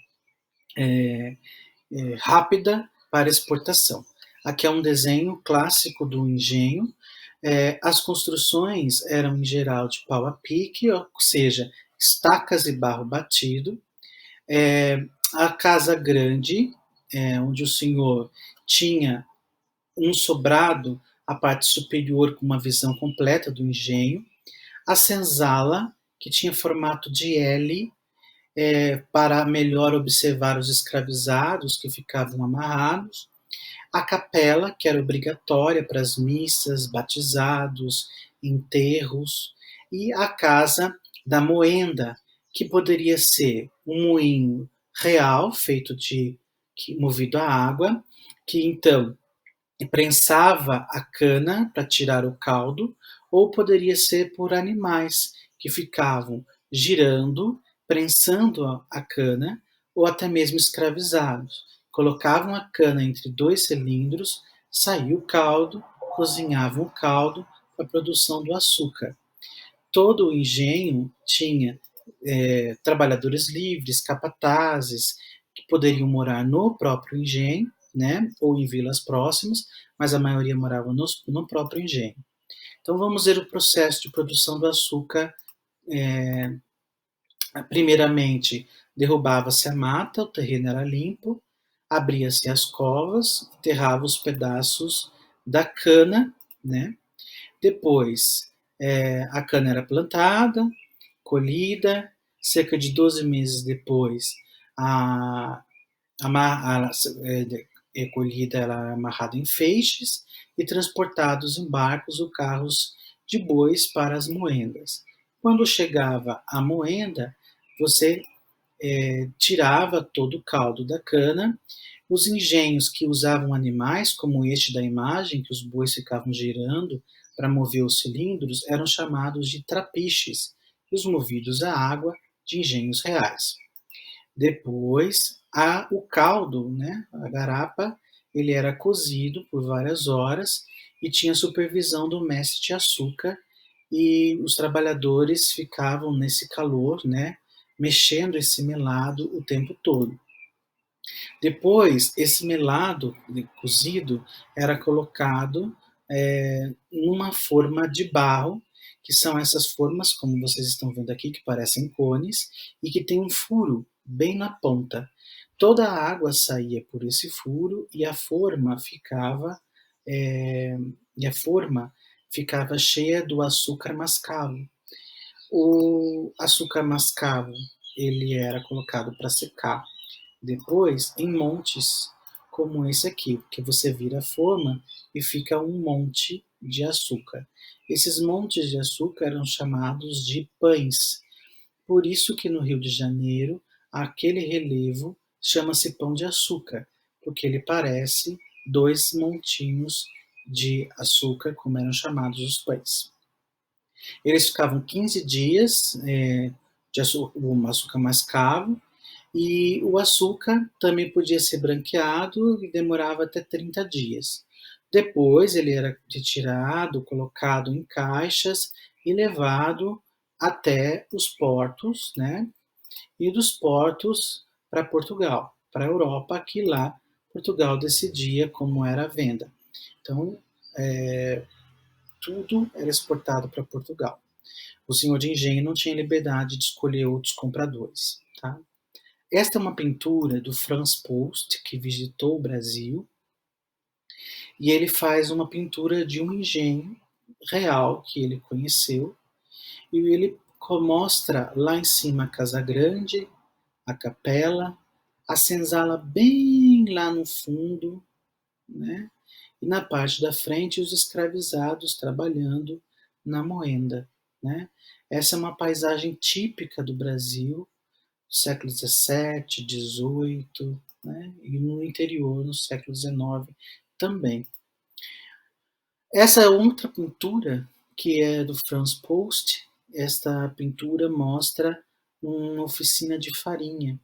rápida para exportação. Aqui é um desenho clássico do engenho. As construções eram em geral de pau a pique, ou seja, estacas e barro batido. A casa grande, onde o senhor tinha um sobrado, a parte superior com uma visão completa do engenho. A senzala, que tinha formato de L, para melhor observar os escravizados que ficavam amarrados, a capela, que era obrigatória para as missas, batizados, enterros, e a casa da moenda, que poderia ser um moinho real, feito de movido a água, que então prensava a cana para tirar o caldo, ou poderia ser por animais que ficavam girando, prensando a cana, ou até mesmo escravizados. Colocavam a cana entre dois cilindros, saía o caldo, cozinhavam o caldo para a produção do açúcar. Todo o engenho tinha trabalhadores livres, capatazes, que poderiam morar no próprio engenho, né, ou em vilas próximas, mas a maioria morava no próprio engenho. Então vamos ver o processo de produção do açúcar. Primeiramente, derrubava-se a mata, o terreno era limpo, abria-se as covas, enterrava os pedaços da cana, né? Depois, a cana era plantada, colhida, cerca de 12 meses depois, a colhida ela era amarrada em feixes e transportados em barcos ou carros de bois para as moendas. Quando chegava a moenda, você tirava todo o caldo da cana. Os engenhos que usavam animais, como este da imagem, que os bois ficavam girando para mover os cilindros, eram chamados de trapiches, e os movidos a água de engenhos reais. Depois, o caldo, né, a garapa, ele era cozido por várias horas e tinha supervisão do mestre de açúcar, e os trabalhadores ficavam nesse calor, né, mexendo esse melado o tempo todo. Depois, esse melado cozido era colocado numa forma de barro, que são essas formas, como vocês estão vendo aqui, que parecem cones, e que tem um furo bem na ponta. Toda a água saía por esse furo e a forma ficava cheia do açúcar mascavo. O açúcar mascavo ele era colocado para secar depois em montes como esse aqui, que você vira a forma e fica um monte de açúcar. Esses montes de açúcar eram chamados de pães. Por isso que no Rio de Janeiro, aquele relevo chama-se pão de açúcar, porque ele parece dois montinhos de açúcar, como eram chamados os pães. Eles ficavam 15 dias de açúcar mascavo, e o açúcar também podia ser branqueado e demorava até 30 dias. Depois ele era retirado, colocado em caixas e levado até os portos, né? E dos portos para Portugal, para a Europa, que lá Portugal decidia como era a venda. Então, tudo era exportado para Portugal. O senhor de engenho não tinha liberdade de escolher outros compradores. Tá? Esta é uma pintura do Franz Post, que visitou o Brasil, e ele faz uma pintura de um engenho real que ele conheceu, e ele mostra lá em cima a Casa Grande, a capela, a senzala bem lá no fundo, né? E na parte da frente os escravizados trabalhando na moenda, né? Essa é uma paisagem típica do Brasil, século XVII, XVIII, né? E no interior, no século XIX também. Essa outra pintura, que é do Franz Post, esta pintura mostra uma oficina de farinha.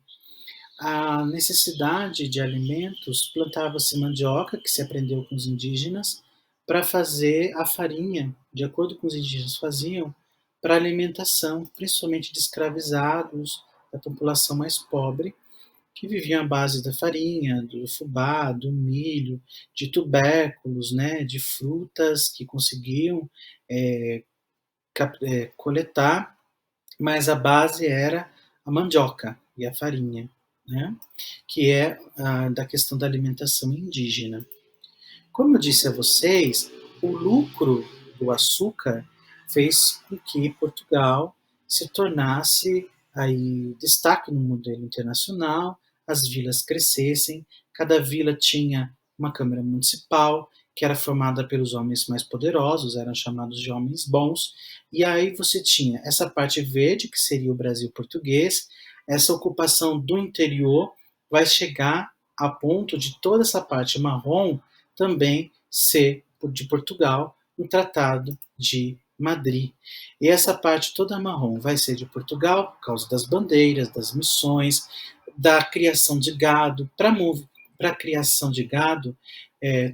A necessidade de alimentos, plantava-se mandioca, que se aprendeu com os indígenas, para fazer a farinha, de acordo com os indígenas faziam, para alimentação, principalmente de escravizados, da população mais pobre, que viviam à base da farinha, do fubá, do milho, de tubérculos, né, de frutas que conseguiam coletar, mas a base era a mandioca e a farinha, né, que é da questão da alimentação indígena. Como eu disse a vocês, o lucro do açúcar fez com que Portugal se tornasse aí destaque no modelo internacional, as vilas crescessem, cada vila tinha uma câmara municipal, que era formada pelos homens mais poderosos, eram chamados de homens bons, e aí você tinha essa parte verde, que seria o Brasil português, essa ocupação do interior vai chegar a ponto de toda essa parte marrom também ser de Portugal, no Tratado de Madrid. E essa parte toda marrom vai ser de Portugal por causa das bandeiras, das missões, da criação de gado. Para a criação de gado,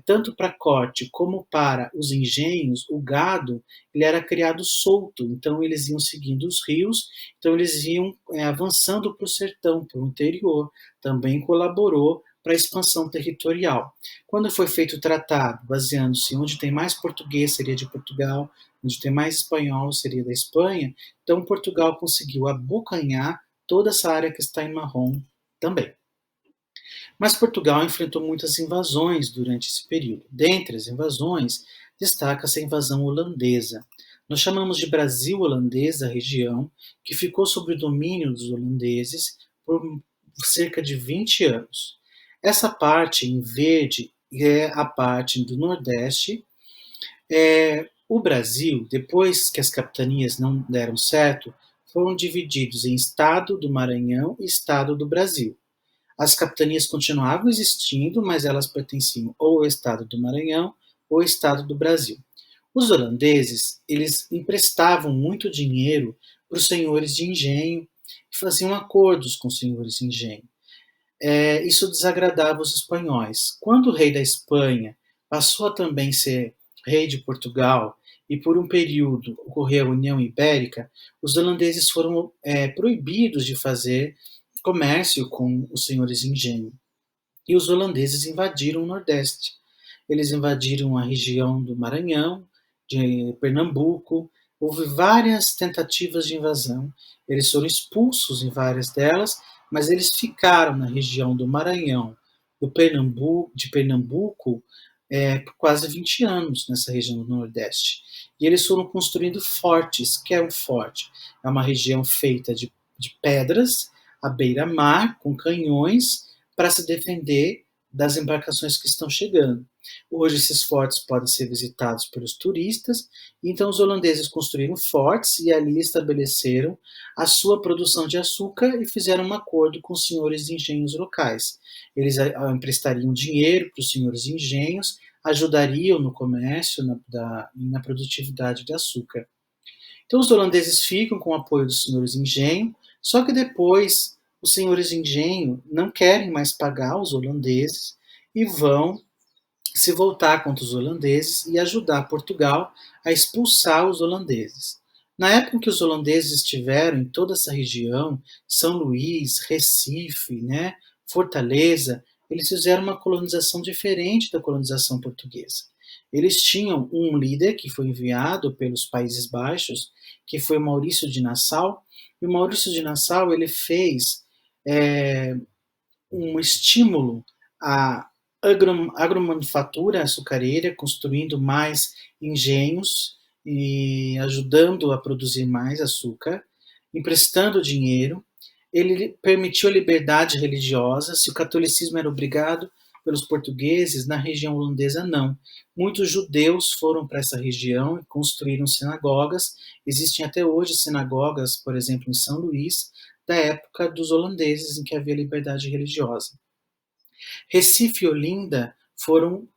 tanto para corte como para os engenhos, o gado ele era criado solto, então eles iam seguindo os rios, então eles iam avançando para o sertão, para o interior. Também colaborou para a expansão territorial. Quando foi feito o tratado, baseando-se onde tem mais português seria de Portugal, onde tem mais espanhol seria da Espanha, então Portugal conseguiu abocanhar toda essa área que está em marrom também. Mas Portugal enfrentou muitas invasões durante esse período. Dentre as invasões, destaca-se a invasão holandesa. Nós chamamos de Brasil holandês a região que ficou sob o domínio dos holandeses por cerca de 20 anos. Essa parte em verde é a parte do Nordeste. O Brasil, depois que as capitanias não deram certo, foram divididos em Estado do Maranhão e Estado do Brasil. As capitanias continuavam existindo, mas elas pertenciam ou ao Estado do Maranhão ou ao Estado do Brasil. Os holandeses, eles emprestavam muito dinheiro para os senhores de engenho e faziam acordos com os senhores de engenho. Isso desagradava os espanhóis. Quando o rei da Espanha passou a também ser rei de Portugal e por um período ocorreu a União Ibérica, os holandeses foram proibidos de fazer comércio com os senhores de engenho. E os holandeses invadiram o Nordeste. Eles invadiram a região do Maranhão, de Pernambuco. Houve várias tentativas de invasão. Eles foram expulsos em várias delas, mas eles ficaram na região do Maranhão, de Pernambuco, por quase 20 anos nessa região do Nordeste. E eles foram construindo fortes. Que é um forte? É uma região feita de pedras, à beira-mar, com canhões, para se defender das embarcações que estão chegando. Hoje esses fortes podem ser visitados pelos turistas, então os holandeses construíram fortes e ali estabeleceram a sua produção de açúcar e fizeram um acordo com os senhores de engenhos locais. Eles emprestariam dinheiro para os senhores de engenhos, ajudariam no comércio, na produtividade de açúcar. Então os holandeses ficam com o apoio dos senhores de engenho, só que depois os senhores de engenho não querem mais pagar os holandeses e vão se voltar contra os holandeses e ajudar Portugal a expulsar os holandeses. Na época em que os holandeses estiveram em toda essa região, São Luís, Recife, né, Fortaleza, eles fizeram uma colonização diferente da colonização portuguesa. Eles tinham um líder que foi enviado pelos Países Baixos, que foi Maurício de Nassau, e o Maurício de Nassau ele fez um estímulo à agromanufatura açucareira, construindo mais engenhos e ajudando a produzir mais açúcar, emprestando dinheiro. Ele permitiu a liberdade religiosa. Se o catolicismo era obrigado pelos portugueses, na região holandesa não. Muitos judeus foram para essa região e construíram sinagogas. Existem até hoje sinagogas, por exemplo, em São Luís, da época dos holandeses, em que havia liberdade religiosa. Recife e Olinda foram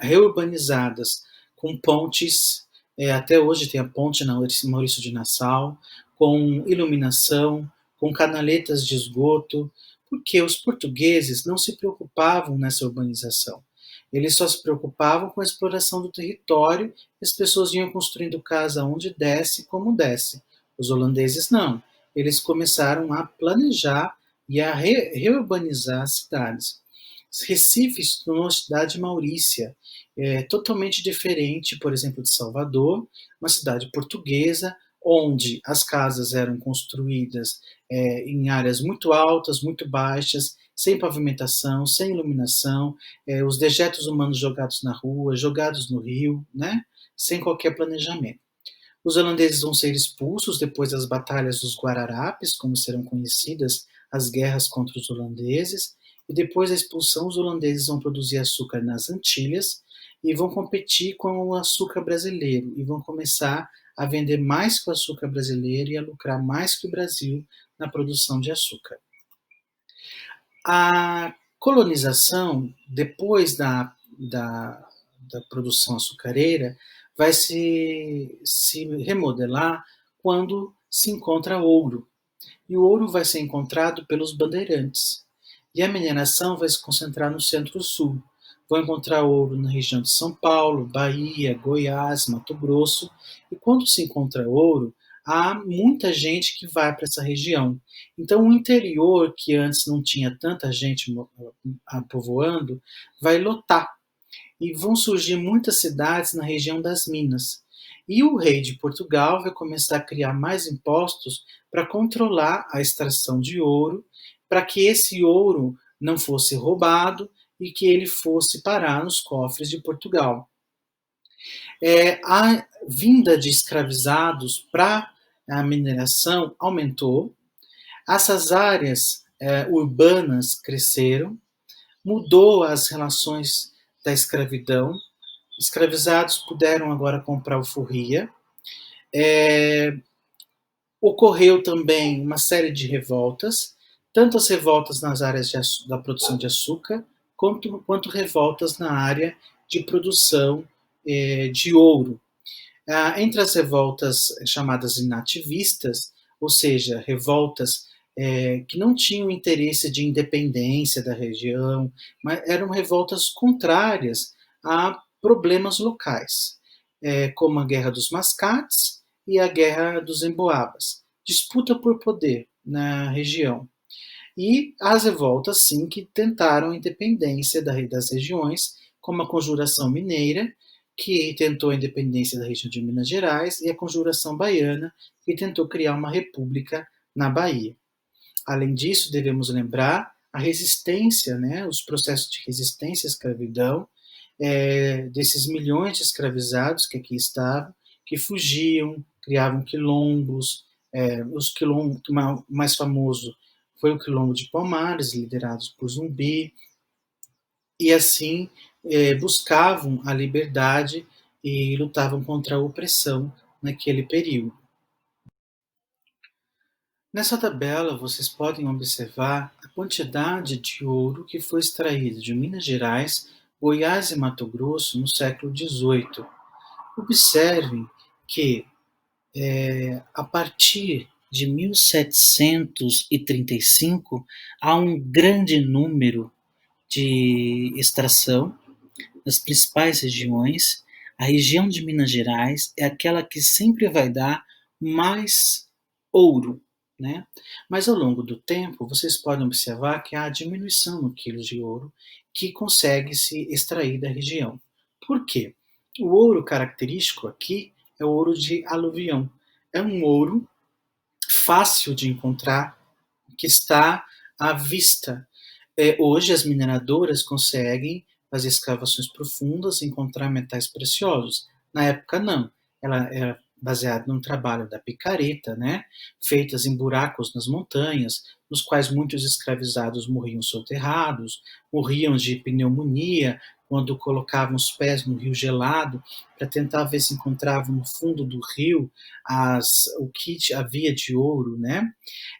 reurbanizadas com pontes, até hoje tem a ponte na Maurício de Nassau, com iluminação, com canaletas de esgoto, porque os portugueses não se preocupavam nessa urbanização. Eles só se preocupavam com a exploração do território e as pessoas iam construindo casa onde desce, como desce. Os holandeses não. Eles começaram a planejar e a reurbanizar as cidades. Recife se tornou uma cidade maurícia, totalmente diferente, por exemplo, de Salvador, uma cidade portuguesa, onde as casas eram construídas em áreas muito altas, muito baixas, sem pavimentação, sem iluminação, os dejetos humanos jogados na rua, jogados no rio, né? Sem qualquer planejamento. Os holandeses vão ser expulsos depois das batalhas dos Guararapes, como serão conhecidas as guerras contra os holandeses, e depois da expulsão, os holandeses vão produzir açúcar nas Antilhas e vão competir com o açúcar brasileiro e vão começar a vender mais que o açúcar brasileiro e a lucrar mais que o Brasil na produção de açúcar. A colonização, depois da produção açucareira, vai se remodelar quando se encontra ouro. E o ouro vai ser encontrado pelos bandeirantes. E a mineração vai se concentrar no centro-sul. Vão encontrar ouro na região de São Paulo, Bahia, Goiás, Mato Grosso. E quando se encontra ouro, há muita gente que vai para essa região. Então, o interior, que antes não tinha tanta gente povoando, vai lotar. E vão surgir muitas cidades na região das Minas. E o rei de Portugal vai começar a criar mais impostos para controlar a extração de ouro, para que esse ouro não fosse roubado e que ele fosse parar nos cofres de Portugal. A vinda de escravizados para a mineração aumentou, essas áreas urbanas cresceram, mudou as relações da escravidão, escravizados puderam agora comprar alforria, ocorreu também uma série de revoltas, tanto as revoltas nas áreas da produção de açúcar, quanto revoltas na área de produção de ouro. Entre as revoltas chamadas nativistas, ou seja, revoltas que não tinham interesse de independência da região, mas eram revoltas contrárias a problemas locais, como a Guerra dos Mascates e a Guerra dos Emboabas, disputa por poder na região. E as revoltas, sim, que tentaram a independência das regiões, como a Conjuração Mineira, que tentou a independência da região de Minas Gerais, e a Conjuração Baiana, que tentou criar uma república na Bahia. Além disso, devemos lembrar a resistência, né, os processos de resistência à escravidão, desses milhões de escravizados que aqui estavam, que fugiam, criavam quilombos, os quilombos, o mais famoso foi o quilombo de Palmares, liderados por Zumbi, e assim buscavam a liberdade e lutavam contra a opressão naquele período. Nessa tabela, vocês podem observar a quantidade de ouro que foi extraído de Minas Gerais, Goiás e Mato Grosso no século XVIII. Observem que, a partir de 1735, há um grande número de extração nas principais regiões. A região de Minas Gerais é aquela que sempre vai dar mais ouro, né? Mas ao longo do tempo, vocês podem observar que há a diminuição no quilo de ouro que consegue se extrair da região. Por quê? O ouro característico aqui é o ouro de aluvião. É um ouro fácil de encontrar, que está à vista. Hoje as mineradoras conseguem fazer escavações profundas e encontrar metais preciosos. Na época não. Ela era baseada num trabalho da picareta, né, feitas em buracos nas montanhas, nos quais muitos escravizados morriam soterrados, morriam de pneumonia quando colocavam os pés no rio gelado para tentar ver se encontravam no fundo do rio o que havia de ouro, né?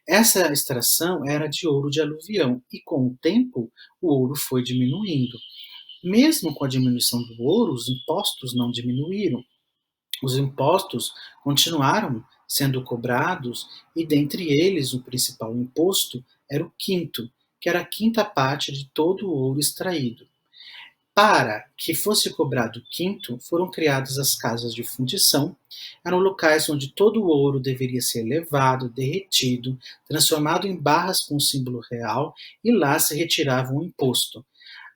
Essa extração era de ouro de aluvião e com o tempo o ouro foi diminuindo. Mesmo com a diminuição do ouro, os impostos não diminuíram. Os impostos continuaram sendo cobrados e dentre eles o principal imposto era o quinto, que era a quinta parte de todo o ouro extraído. Para que fosse cobrado o quinto, foram criadas as casas de fundição, eram locais onde todo o ouro deveria ser levado, derretido, transformado em barras com o símbolo real, e lá se retirava um imposto.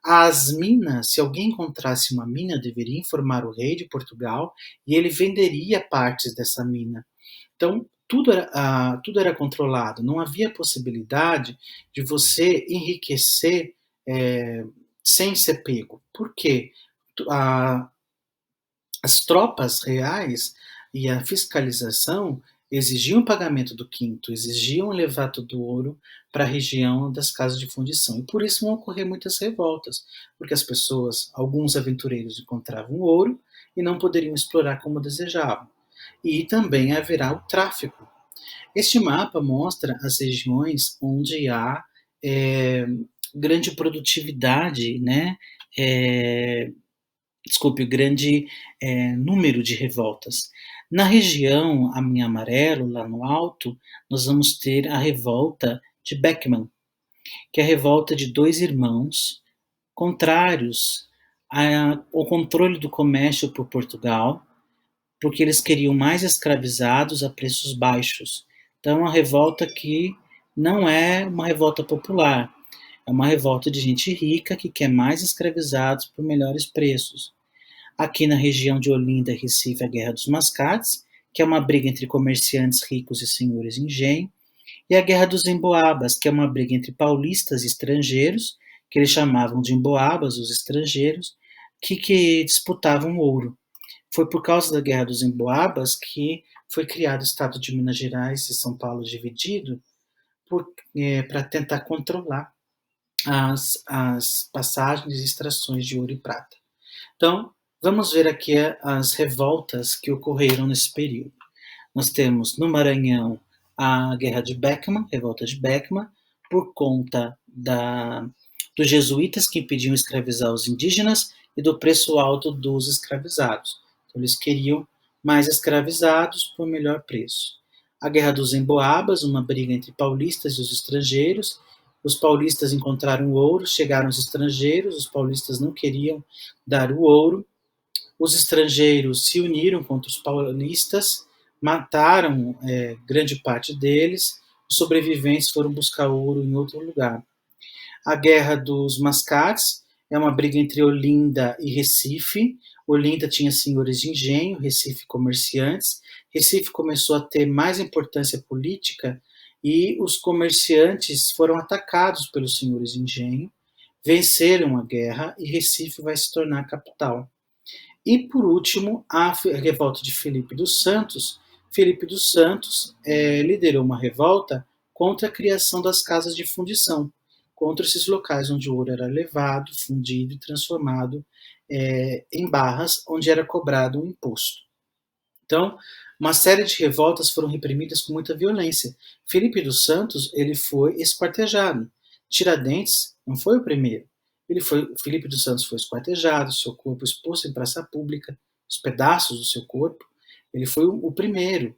As minas, se alguém encontrasse uma mina, deveria informar o rei de Portugal e ele venderia partes dessa mina. Então, tudo era controlado, não havia possibilidade de você enriquecer sem ser pego. Por quê? As tropas reais e a fiscalização exigiam o pagamento do quinto, exigiam o levato do ouro para a região das casas de fundição. E por isso vão ocorrer muitas revoltas, porque as pessoas, alguns aventureiros encontravam ouro e não poderiam explorar como desejavam. E também haverá o tráfico. Este mapa mostra as regiões onde há é, grande produtividade, né? É, grande número de revoltas. Na região em amarelo, lá no alto, nós vamos ter a revolta de Beckman, que é a revolta de dois irmãos contrários ao controle do comércio por Portugal, porque eles queriam mais escravizados a preços baixos. Então, é uma revolta que não é uma revolta popular, é uma revolta de gente rica que quer mais escravizados por melhores preços. Aqui na região de Olinda e Recife, a Guerra dos Mascates, que é uma briga entre comerciantes ricos e senhores de engenho, e a Guerra dos Emboabas, que é uma briga entre paulistas e estrangeiros, que eles chamavam de emboabas, os estrangeiros, que disputavam ouro. Foi por causa da Guerra dos Emboabas que foi criado o Estado de Minas Gerais e São Paulo dividido para tentar controlar as passagens e extrações de ouro e prata. Então, vamos ver aqui as revoltas que ocorreram nesse período. Nós temos no Maranhão a Guerra de Beckman, revolta de Beckman, por conta dos jesuítas que impediam escravizar os indígenas e do preço alto dos escravizados. Então, eles queriam mais escravizados por melhor preço. A Guerra dos Emboabas, uma briga entre paulistas e os estrangeiros. Os paulistas encontraram ouro, chegaram os estrangeiros, os paulistas não queriam dar o ouro. Os estrangeiros se uniram contra os paulistas, mataram grande parte deles, os sobreviventes foram buscar ouro em outro lugar. A Guerra dos Mascates é uma briga entre Olinda e Recife. Olinda tinha senhores de engenho, Recife comerciantes. Recife começou a ter mais importância política e os comerciantes foram atacados pelos senhores de engenho, venceram a guerra e Recife vai se tornar a capital. E, por último, a revolta de Felipe dos Santos. Felipe dos Santos liderou uma revolta contra a criação das casas de fundição, contra esses locais onde o ouro era levado, fundido e transformado em barras, onde era cobrado um imposto. Então, uma série de revoltas foram reprimidas com muita violência. Felipe dos Santos ele foi esquartejado. Tiradentes não foi o primeiro. Felipe dos Santos foi esquartejado, seu corpo exposto em praça pública, os pedaços do seu corpo. Ele foi o primeiro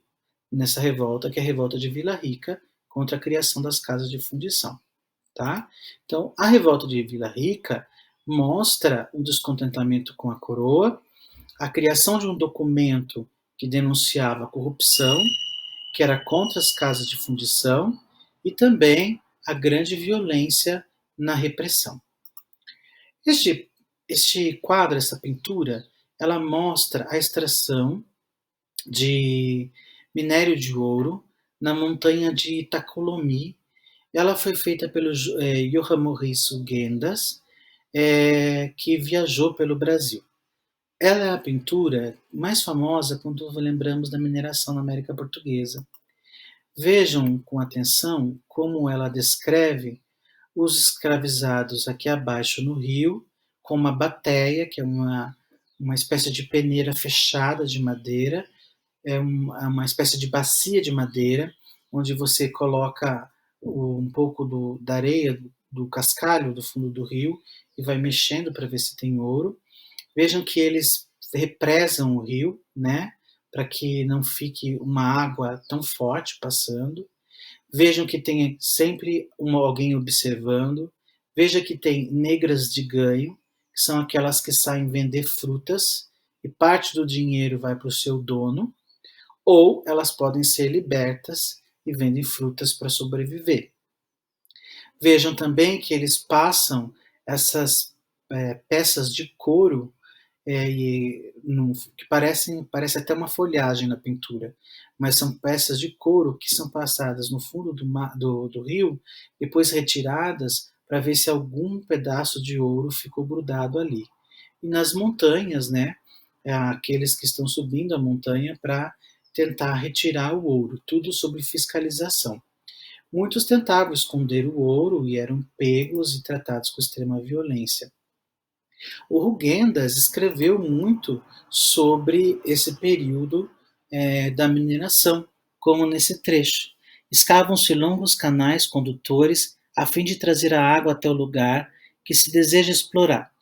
nessa revolta, que é a revolta de Vila Rica, contra a criação das casas de fundição. Tá? Então, a revolta de Vila Rica mostra um descontentamento com a coroa, a criação de um documento que denunciava a corrupção, que era contra as casas de fundição, e também a grande violência na repressão. Este quadro, essa pintura, ela mostra a extração de minério de ouro na montanha de Itacolomi. Ela foi feita pelo Johan Maurice Gendas, que viajou pelo Brasil. Ela é a pintura mais famosa quando lembramos da mineração na América Portuguesa. Vejam com atenção como ela descreve os escravizados aqui abaixo no rio, com uma bateia, que é uma espécie de peneira fechada de madeira, é uma espécie de bacia de madeira, onde você coloca um pouco da areia, do cascalho do fundo do rio, e vai mexendo para ver se tem ouro. Vejam que eles represam o rio, né, para que não fique uma água tão forte passando. Vejam que tem sempre alguém observando. Veja que tem negras de ganho, que são aquelas que saem vender frutas e parte do dinheiro vai para o seu dono, ou elas podem ser libertas e vendem frutas para sobreviver. Vejam também que eles passam essas peças de couro que parece até uma folhagem na pintura, mas são peças de couro que são passadas no fundo do rio, depois retiradas para ver se algum pedaço de ouro ficou grudado ali. E nas montanhas, né, aqueles que estão subindo a montanha para tentar retirar o ouro, tudo sob fiscalização. Muitos tentavam esconder o ouro e eram pegos e tratados com extrema violência. O Rugendas escreveu muito sobre esse período da mineração, como nesse trecho. Escavam-se longos canais condutores a fim de trazer a água até o lugar que se deseja explorar.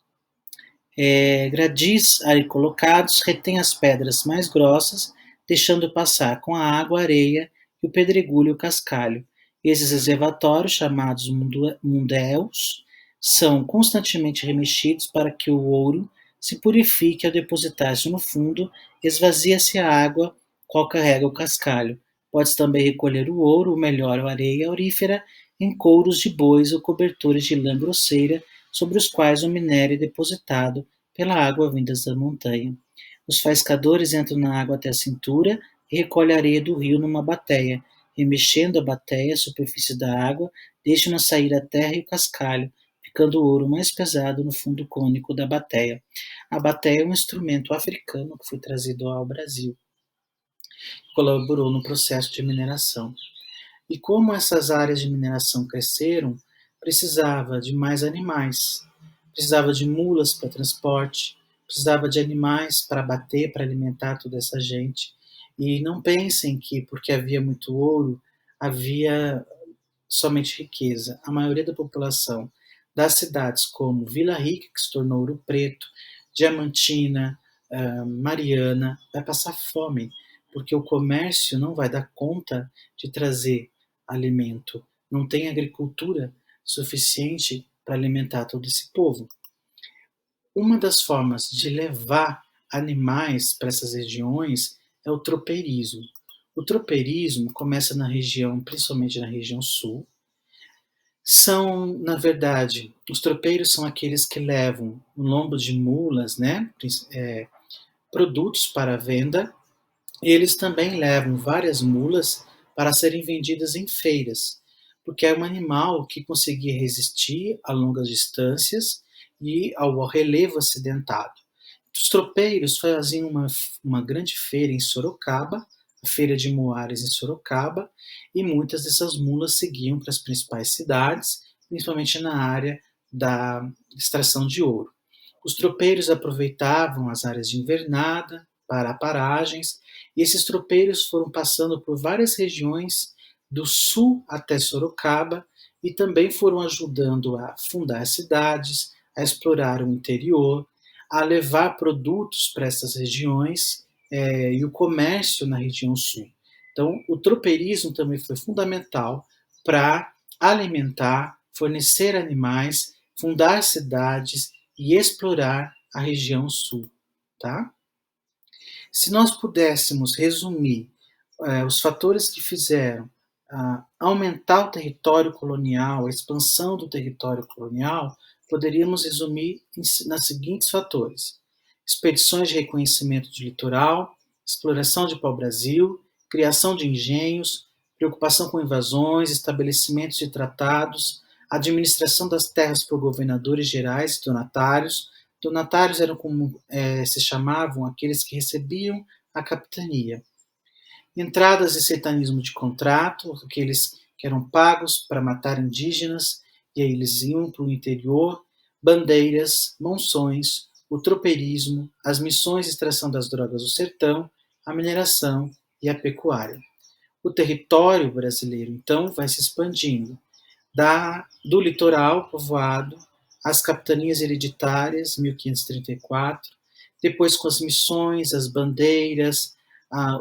Gradis ali colocados retêm as pedras mais grossas, deixando passar com a água a areia e o pedregulho e o cascalho. Esses reservatórios, chamados mundéus, são constantemente remexidos para que o ouro se purifique ao depositar-se no fundo, esvazia-se a água, qual carrega o cascalho. Pode-se também recolher o ouro, ou melhor, a areia aurífera, em couros de bois ou cobertores de lã grosseira, sobre os quais o minério é depositado pela água vindas da montanha. Os faiscadores entram na água até a cintura e recolhem a areia do rio numa bateia. Remexendo a bateia, a superfície da água, deixam-na sair a terra e o cascalho, ficando o ouro mais pesado no fundo cônico da bateia. A bateia é um instrumento africano que foi trazido ao Brasil. Colaborou no processo de mineração. E como essas áreas de mineração cresceram, precisava de mais animais, precisava de mulas para transporte, precisava de animais para abater, para alimentar toda essa gente. E não pensem que porque havia muito ouro, havia somente riqueza. A maioria da população das cidades como Vila Rica, que se tornou Ouro Preto, Diamantina, Mariana, vai passar fome, porque o comércio não vai dar conta de trazer alimento. Não tem agricultura suficiente para alimentar todo esse povo. Uma das formas de levar animais para essas regiões é o tropeirismo. O tropeirismo começa na região, principalmente na região sul. São, na verdade, os tropeiros são aqueles que levam no lombo de mulas, né, produtos para venda. E eles também levam várias mulas para serem vendidas em feiras, porque é um animal que conseguia resistir a longas distâncias e ao relevo acidentado. Os tropeiros faziam uma grande feira em Sorocaba, a Feira de Moares em Sorocaba, e muitas dessas mulas seguiam para as principais cidades, principalmente na área da extração de ouro. Os tropeiros aproveitavam as áreas de invernada para paragens, e esses tropeiros foram passando por várias regiões do sul até Sorocaba e também foram ajudando a fundar cidades, a explorar o interior, a levar produtos para essas regiões e o comércio na região sul. Então, o tropeirismo também foi fundamental para alimentar, fornecer animais, fundar cidades e explorar a região sul, tá? Se nós pudéssemos resumir os fatores que fizeram aumentar o território colonial, a expansão do território colonial, poderíamos resumir nos seguintes fatores: expedições de reconhecimento de litoral, exploração de pau-brasil, criação de engenhos, preocupação com invasões, estabelecimentos de tratados, administração das terras por governadores gerais e donatários. Donatários eram como se chamavam aqueles que recebiam a capitania. Entradas de sertanismo de contrato, aqueles que eram pagos para matar indígenas, e aí eles iam para o interior, bandeiras, monções, o tropeirismo, as missões de extração das drogas do sertão, a mineração e a pecuária. O território brasileiro, então, vai se expandindo do litoral povoado às capitanias hereditárias, 1534, depois com as missões, as bandeiras,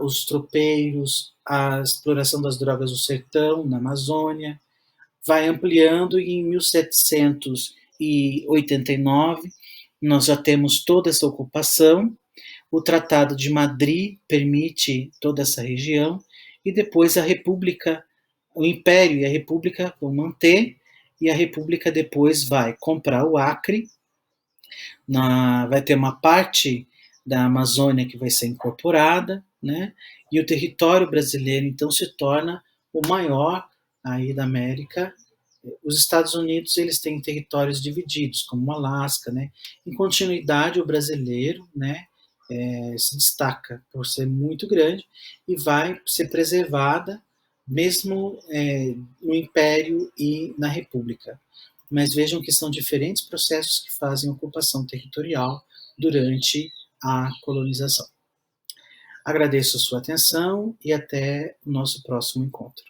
os tropeiros, a exploração das drogas do sertão, na Amazônia, vai ampliando e em 1789 nós já temos toda essa ocupação, o Tratado de Madrid permite toda essa região, e depois a República, o Império e a República vão manter, e a República depois vai comprar o Acre, vai ter uma parte da Amazônia que vai ser incorporada, né? E o território brasileiro então se torna o maior aí da América. Os Estados Unidos eles têm territórios divididos, como o Alasca, né? Em continuidade o brasileiro, né? se destaca por ser muito grande e vai ser preservada mesmo no Império e na República. Mas vejam que são diferentes processos que fazem ocupação territorial durante a colonização. Agradeço a sua atenção e até o nosso próximo encontro.